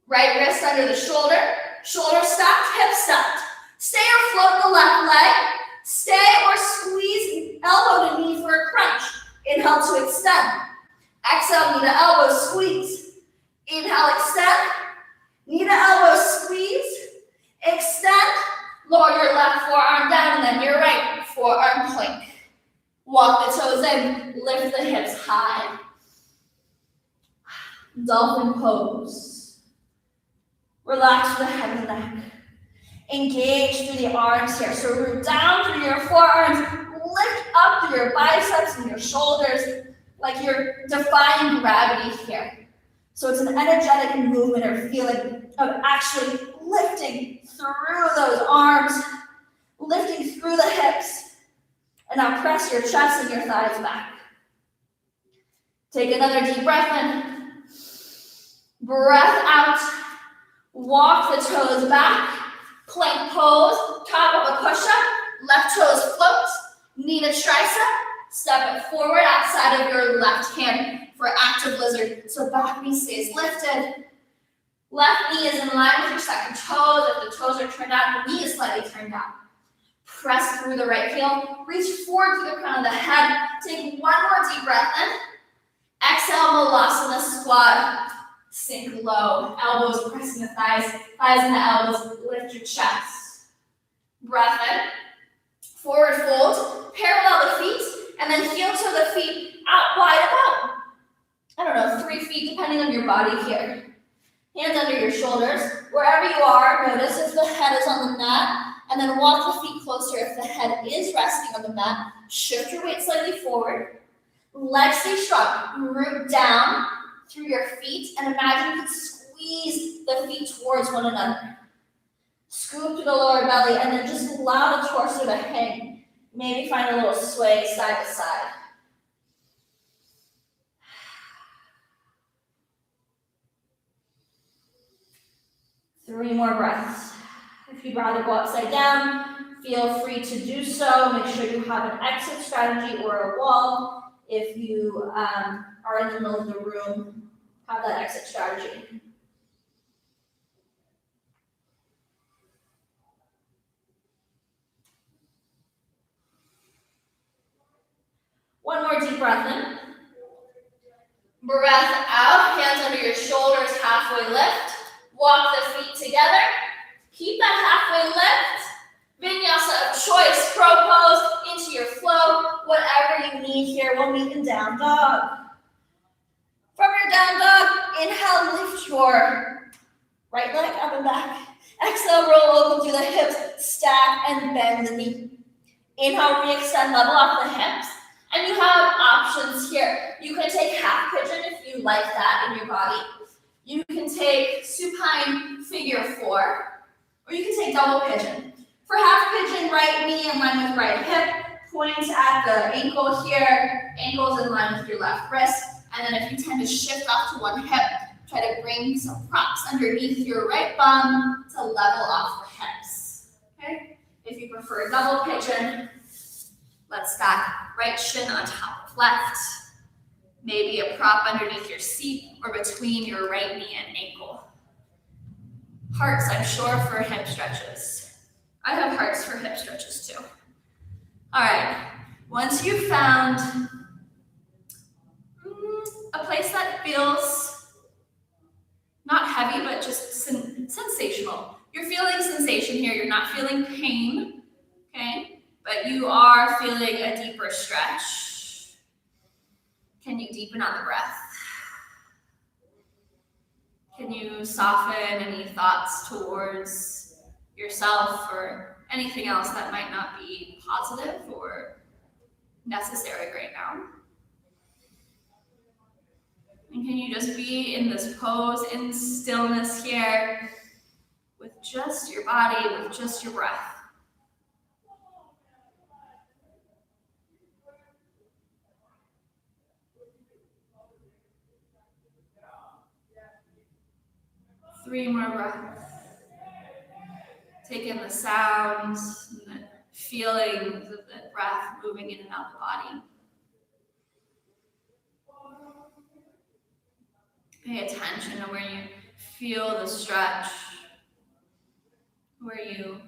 Right wrist under the shoulder. Shoulder stacked, hip stacked. Stay or float the left leg. Stay or squeeze elbow to knee for a crunch. Inhale to extend. Exhale, knee to elbow, squeeze. Inhale, extend. Knee to elbow, squeeze. Extend. Lower your left forearm down and then your right forearm plank. Walk the toes in. Lift the hips high. Dolphin pose. Relax the head and neck. Engage through the arms here. So root down through your forearms. Lift up through your biceps and your shoulders like you're defying gravity here. So it's an energetic movement or feeling of actually lifting through those arms, lifting through the hips. And now press your chest and your thighs back. Take another deep breath in. Breath out. Walk the toes back. Plank pose, top of a push-up. Left toes float. Knee to tricep. Step it forward outside of your left hand for active lizard. So back knee stays lifted. Left knee is in line with your second toes. If the toes are turned out, the knee is slightly turned out. Press through the right heel. Reach forward to the crown of the head. Take one more deep breath in. Exhale, Malasana squat. Sink low. Elbows pressing the thighs. Thighs and the elbows. Lift your chest. Breath in. Forward fold. Parallel the feet. And then heel to the feet out wide about, 3 feet depending on your body here. Hands under your shoulders. Wherever you are, notice if the head is on the mat, and then walk the feet closer if the head is resting on the mat. Shift your weight slightly forward. Legs stay strong. Root down through your feet, and imagine you can squeeze the feet towards one another. Scoop to the lower belly, and then just allow the torso to hang. Maybe find a little sway side to side. Three more breaths. If you'd rather go upside down, feel free to do so. Make sure you have an exit strategy or a wall. If you are in the middle of the room, have that exit strategy. One more deep breath in. Breath out, hands under your shoulders, halfway lift. Walk the feet together. halfway lift, vinyasa of choice, crow pose, into your flow, whatever you need here. We'll meet in down dog. From your down dog, inhale, lift your right leg up and back. Exhale, roll open through the hips, stack and bend the knee. Inhale, re-extend, level off the hips. And you have options here. You can take half pigeon if you like that in your body. You can take supine figure 4, or you can take double pigeon. For half pigeon, right knee in line with right hip, point at the ankle here, ankles in line with your left wrist, and then if you tend to shift off to one hip, try to bring some props underneath your right bum to level off the hips, okay? If you prefer double pigeon, let's stack right shin on top of left, maybe a prop underneath your seat or between your right knee and ankle. Hearts, I'm sure, for hip stretches. I have hearts for hip stretches too. All right, once you've found a place that feels not heavy, but just sensational. You're feeling sensation here, you're not feeling pain, okay? But you are feeling a deeper stretch. Can you deepen on the breath? Can you soften any thoughts towards yourself or anything else that might not be positive or necessary right now? And can you just be in this pose, in stillness here, with just your body, with just your breath? Three more breaths. Take in the sounds and the feelings of the breath moving in and out of the body. Pay attention to where you feel the stretch, where you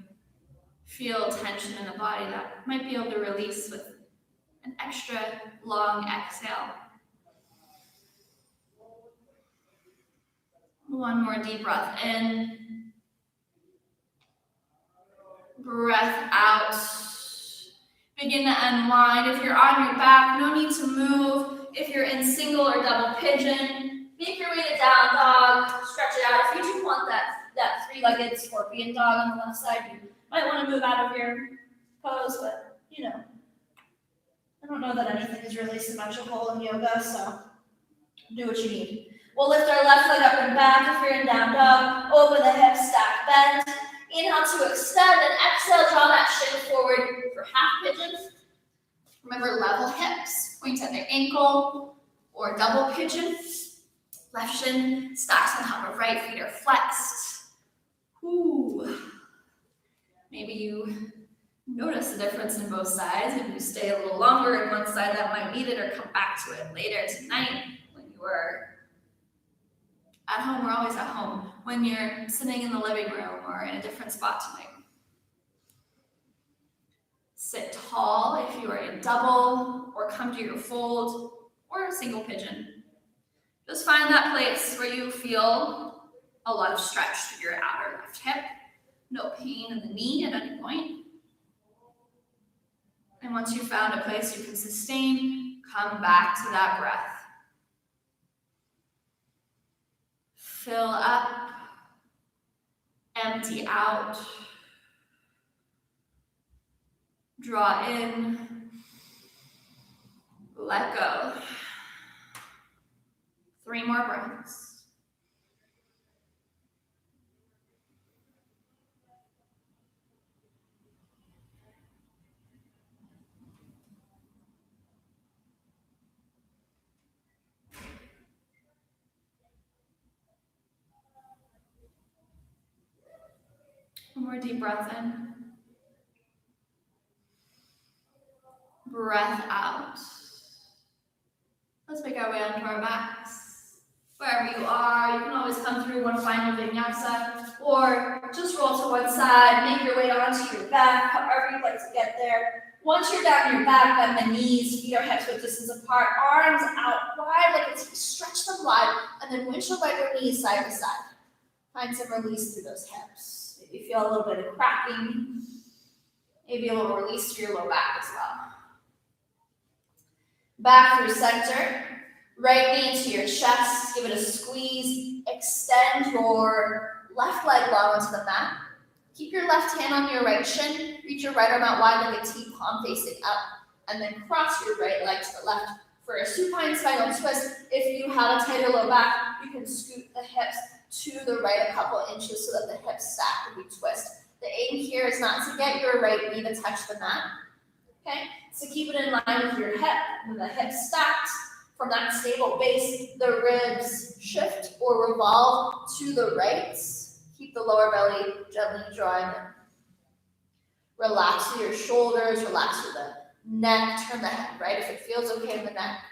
feel tension in the body that might be able to release with an extra long exhale. One more deep breath in. Breath out. Begin to unwind. If you're on your back, no need to move. If you're in single or double pigeon, make your way to down dog. Stretch it out. If you do want that three-legged scorpion dog on the left side, you might want to move out of your pose, but you know, I don't know that anything is really symmetrical in yoga, so do what you need. We'll lift our left leg up and back. If you're in down dog, open the hips, stack, bend. Inhale to extend, and exhale, draw that shin forward for half pigeon. Remember, level hips, point at the ankle, or double pigeon. Left shin stacks on top of right, feet are flexed. Ooh. Maybe you notice the difference in both sides. If you stay a little longer in one side, that might need it, or come back to it later tonight when you are at home. We're always at home. When you're sitting in the living room or in a different spot tonight. Sit tall if you are in double, or come to your fold, or a single pigeon. Just find that place where you feel a lot of stretch through your outer left hip. No pain in the knee at any point. And once you've found a place you can sustain, come back to that breath. Fill up, empty out, draw in, let go. 3 more breaths. One more deep breath in. Breath out. Let's make our way onto our backs. Wherever you are, you can always come through one final vinyasa, or just roll to one side, make your way onto your back, however you'd like to get there. Once you're down your back, bend the knees, feet or hips width distance apart, arms out wide like it's stretch them wide, and then windshield by your knees side to side. Find some release through those hips. Maybe feel a little bit of cracking. Maybe a little release to your low back as well. Back through center. Right knee into your chest. Give it a squeeze. Extend your left leg long onto the mat. Keep your left hand on your right shin. Reach your right arm out wide like a T, palm facing up. And then cross your right leg to the left for a supine spinal twist. If you have a tighter low back, you can scoot the hips to the right a couple inches so that the hips stack and we twist. The aim here is not to get your right knee to touch the mat. Okay? So keep it in line with your hip. When the hips stacked, from that stable base, the ribs shift or revolve to the right. Keep the lower belly gently drawing in. Relax through your shoulders, relax through the neck, turn the head right if it feels okay in the neck.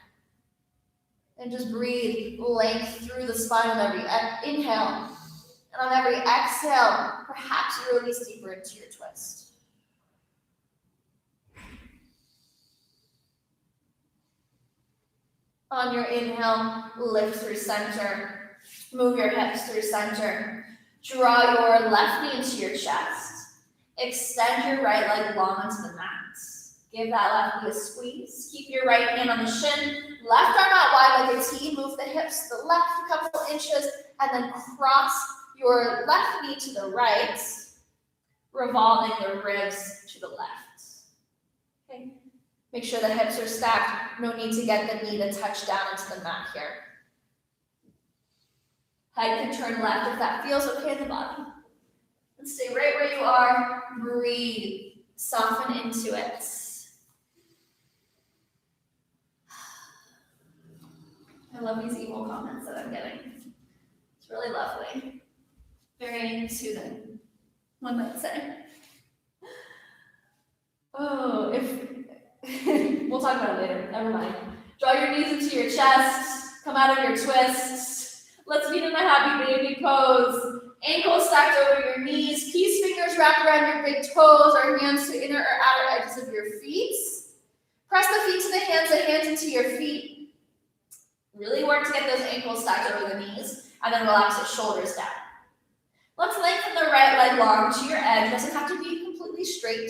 And just breathe length through the spine on every inhale. And on every exhale, perhaps you release deeper into your twist. On your inhale, lift through center. Move your hips through center. Draw your left knee into your chest. Extend your right leg long onto the mat. Give that left knee a squeeze. Keep your right hand on the shin. Left arm out wide like a T. Move the hips to the left a couple inches. And then cross your left knee to the right, revolving the ribs to the left. Okay. Make sure the hips are stacked. No need to get the knee to touch down into the mat here. Head can turn left if that feels okay in the body. And stay right where you are. Breathe. Soften into it. I love these evil comments that I'm getting. It's really lovely. Very soothing, one might say. Oh, we'll talk about it later. Never mind. Draw your knees into your chest. Come out of your twist. Let's meet in a happy baby pose. Ankles stacked over your knees. Peace fingers wrapped around your big toes or hands to inner or outer edges of your feet. Press the feet to the hands into your feet. Really work to get those ankles stacked over the knees. And then relax the shoulders down. Let's lengthen the right leg long to your edge. It doesn't have to be completely straight.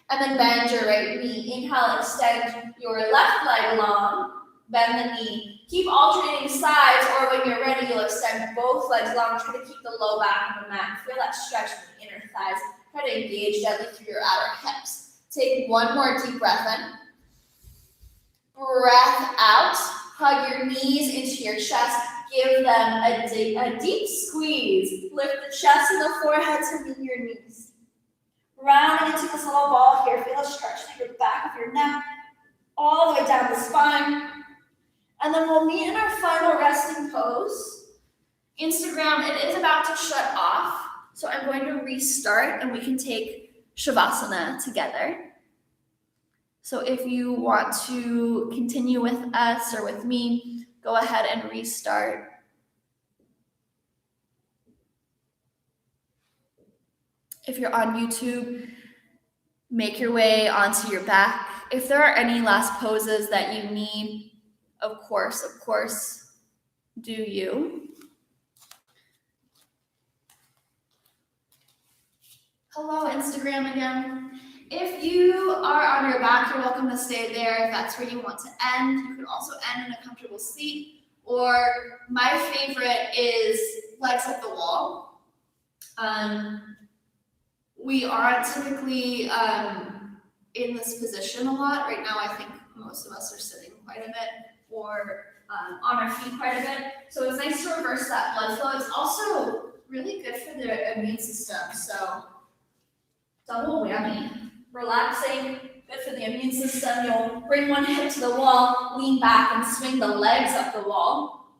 And then bend your right knee. Inhale, extend your left leg long. Bend the knee. Keep alternating sides, or when you're ready, you'll extend both legs long. Try to keep the low back on the mat. Feel that stretch in the inner thighs. Try to engage gently through your outer hips. Take one more deep breath in. Breath out. Hug your knees into your chest. Give them a deep squeeze. Lift the chest and the forehead to meet your knees. Rounding into this little ball here. Feel a stretch through the back of your neck, all the way down the spine. And then we'll meet in our final resting pose. Instagram, it is about to shut off. So I'm going to restart and we can take Shavasana together. So if you want to continue with us or with me, go ahead and restart. If you're on YouTube, make your way onto your back. If there are any last poses that you need, of course, do you. Hello, Instagram again. If you are on your back, you're welcome to stay there if that's where you want to end. You can also end in a comfortable seat, or my favorite is legs at the wall. We aren't typically in this position a lot. Right now, I think most of us are sitting quite a bit or on our feet quite a bit. So it's nice to reverse that blood flow. It's also really good for the immune system. So double whammy. Relaxing, good for the immune system. You'll bring one hip to the wall, lean back and swing the legs up the wall.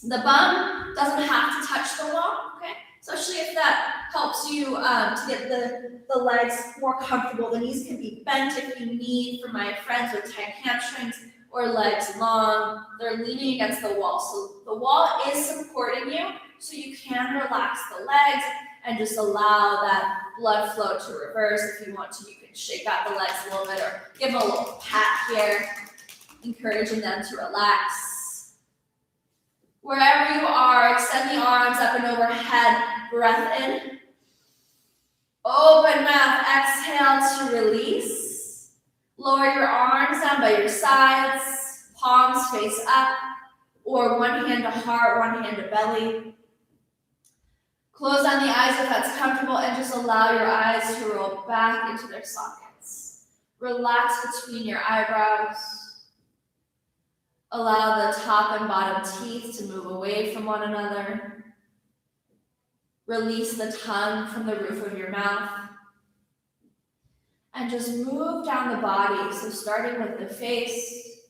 The bum doesn't have to touch the wall, okay? Especially if that helps you to get the legs more comfortable. The knees can be bent if you need. For my friends with tight hamstrings or legs long, they're leaning against the wall. So the wall is supporting you, so you can relax the legs and just allow that blood flow to reverse. If you want to, you can shake out the legs a little bit or give a little pat here, encouraging them to relax. Wherever you are, extend the arms up and overhead. Breath in. Open mouth, exhale to release. Lower your arms down by your sides, palms face up, or one hand to heart, one hand to belly. Close down the eyes if that's comfortable and just allow your eyes to roll back into their sockets. Relax between your eyebrows. Allow the top and bottom teeth to move away from one another. Release the tongue from the roof of your mouth. And just move down the body. So starting with the face,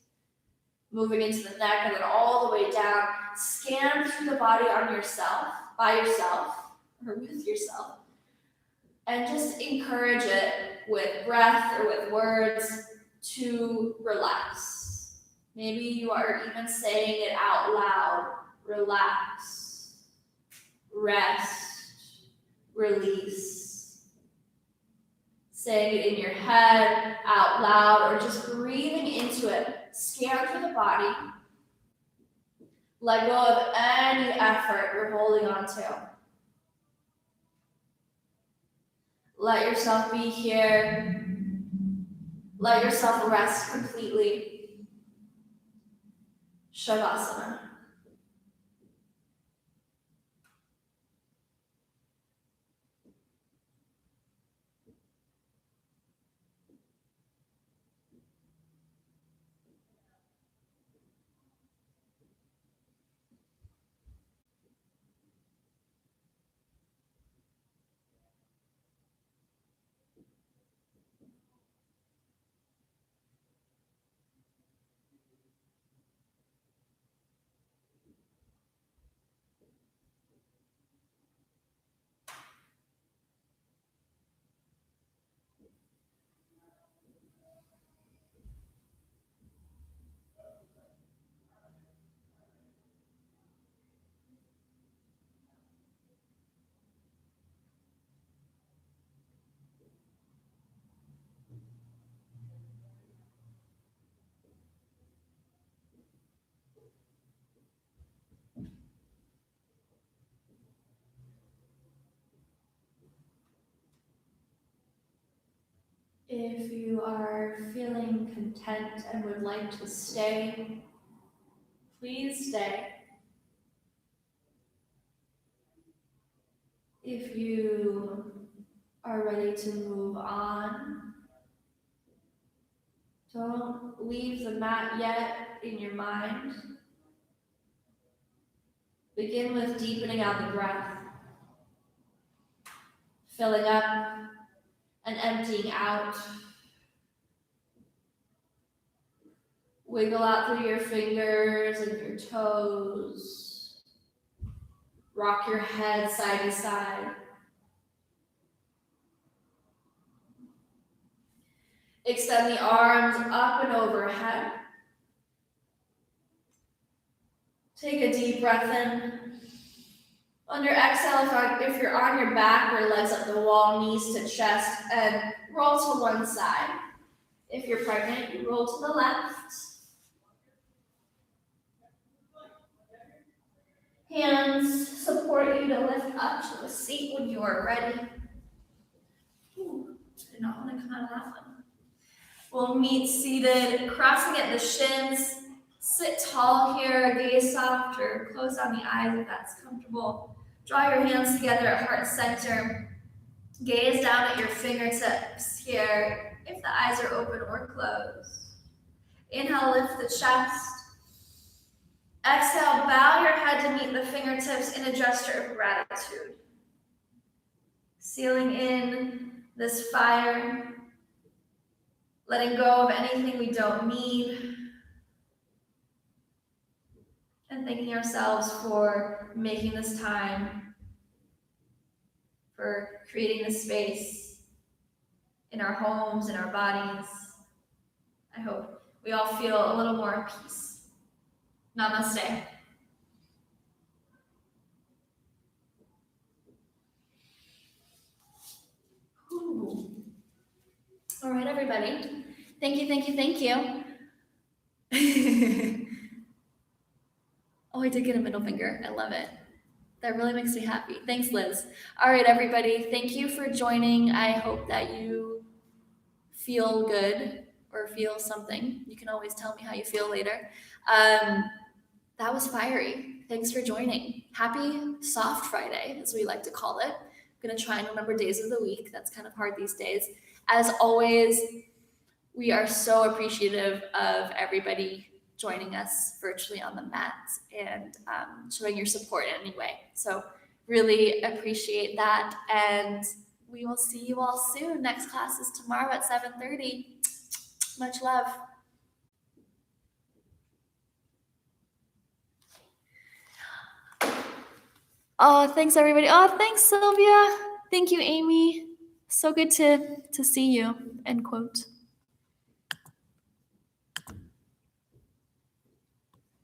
moving into the neck, and then all the way down. Scan through the body on yourself, by yourself, or with yourself. And just encourage it with breath or with words to relax. Maybe you are even saying it out loud. Relax, rest, release. Saying it in your head, out loud, or just breathing into it. Scan through the body. Let go of any effort you're holding on to. Let yourself be here. Let yourself rest completely. Shavasana. If you are feeling content and would like to stay, please stay. If you are ready to move on, don't leave the mat yet in your mind. Begin with deepening out the breath, filling up and emptying out. Wiggle out through your fingers and your toes. Rock your head side to side. Extend the arms up and overhead. Take a deep breath in. On your exhale, if you're on your back or legs up the wall, knees to chest, and roll to one side. If you're pregnant, you roll to the left. Hands support you to lift up to a seat when you are ready. Ooh, did not want to come out of that one. We'll meet seated, crossing at the shins. Sit tall here, gaze soft, or close down the eyes if that's comfortable. Draw your hands together at heart center. Gaze down at your fingertips here, if the eyes are open or closed. Inhale, lift the chest. Exhale, bow your head to meet the fingertips in a gesture of gratitude. Sealing in this fire, letting go of anything we don't need, and thanking ourselves for making this time, for creating this space in our homes, in our bodies. I hope we all feel a little more peace. Namaste. Ooh. All right, everybody. Thank you, thank you, thank you. Oh, I did get a middle finger. I love it. That really makes me happy. Thanks, Liz. All right, everybody. Thank you for joining. I hope that you feel good or feel something. You can always tell me how you feel later. That was fiery. Thanks for joining. Happy Soft Friday, as we like to call it. I'm going to try and remember days of the week. That's kind of hard these days. As always, we are so appreciative of everybody joining us virtually on the mats and showing your support in any way. So really appreciate that. And we will see you all soon. Next class is tomorrow at 7:30. Much love. Oh, thanks everybody. Oh, thanks Sylvia. Thank you, Amy. So good to see you. End quote.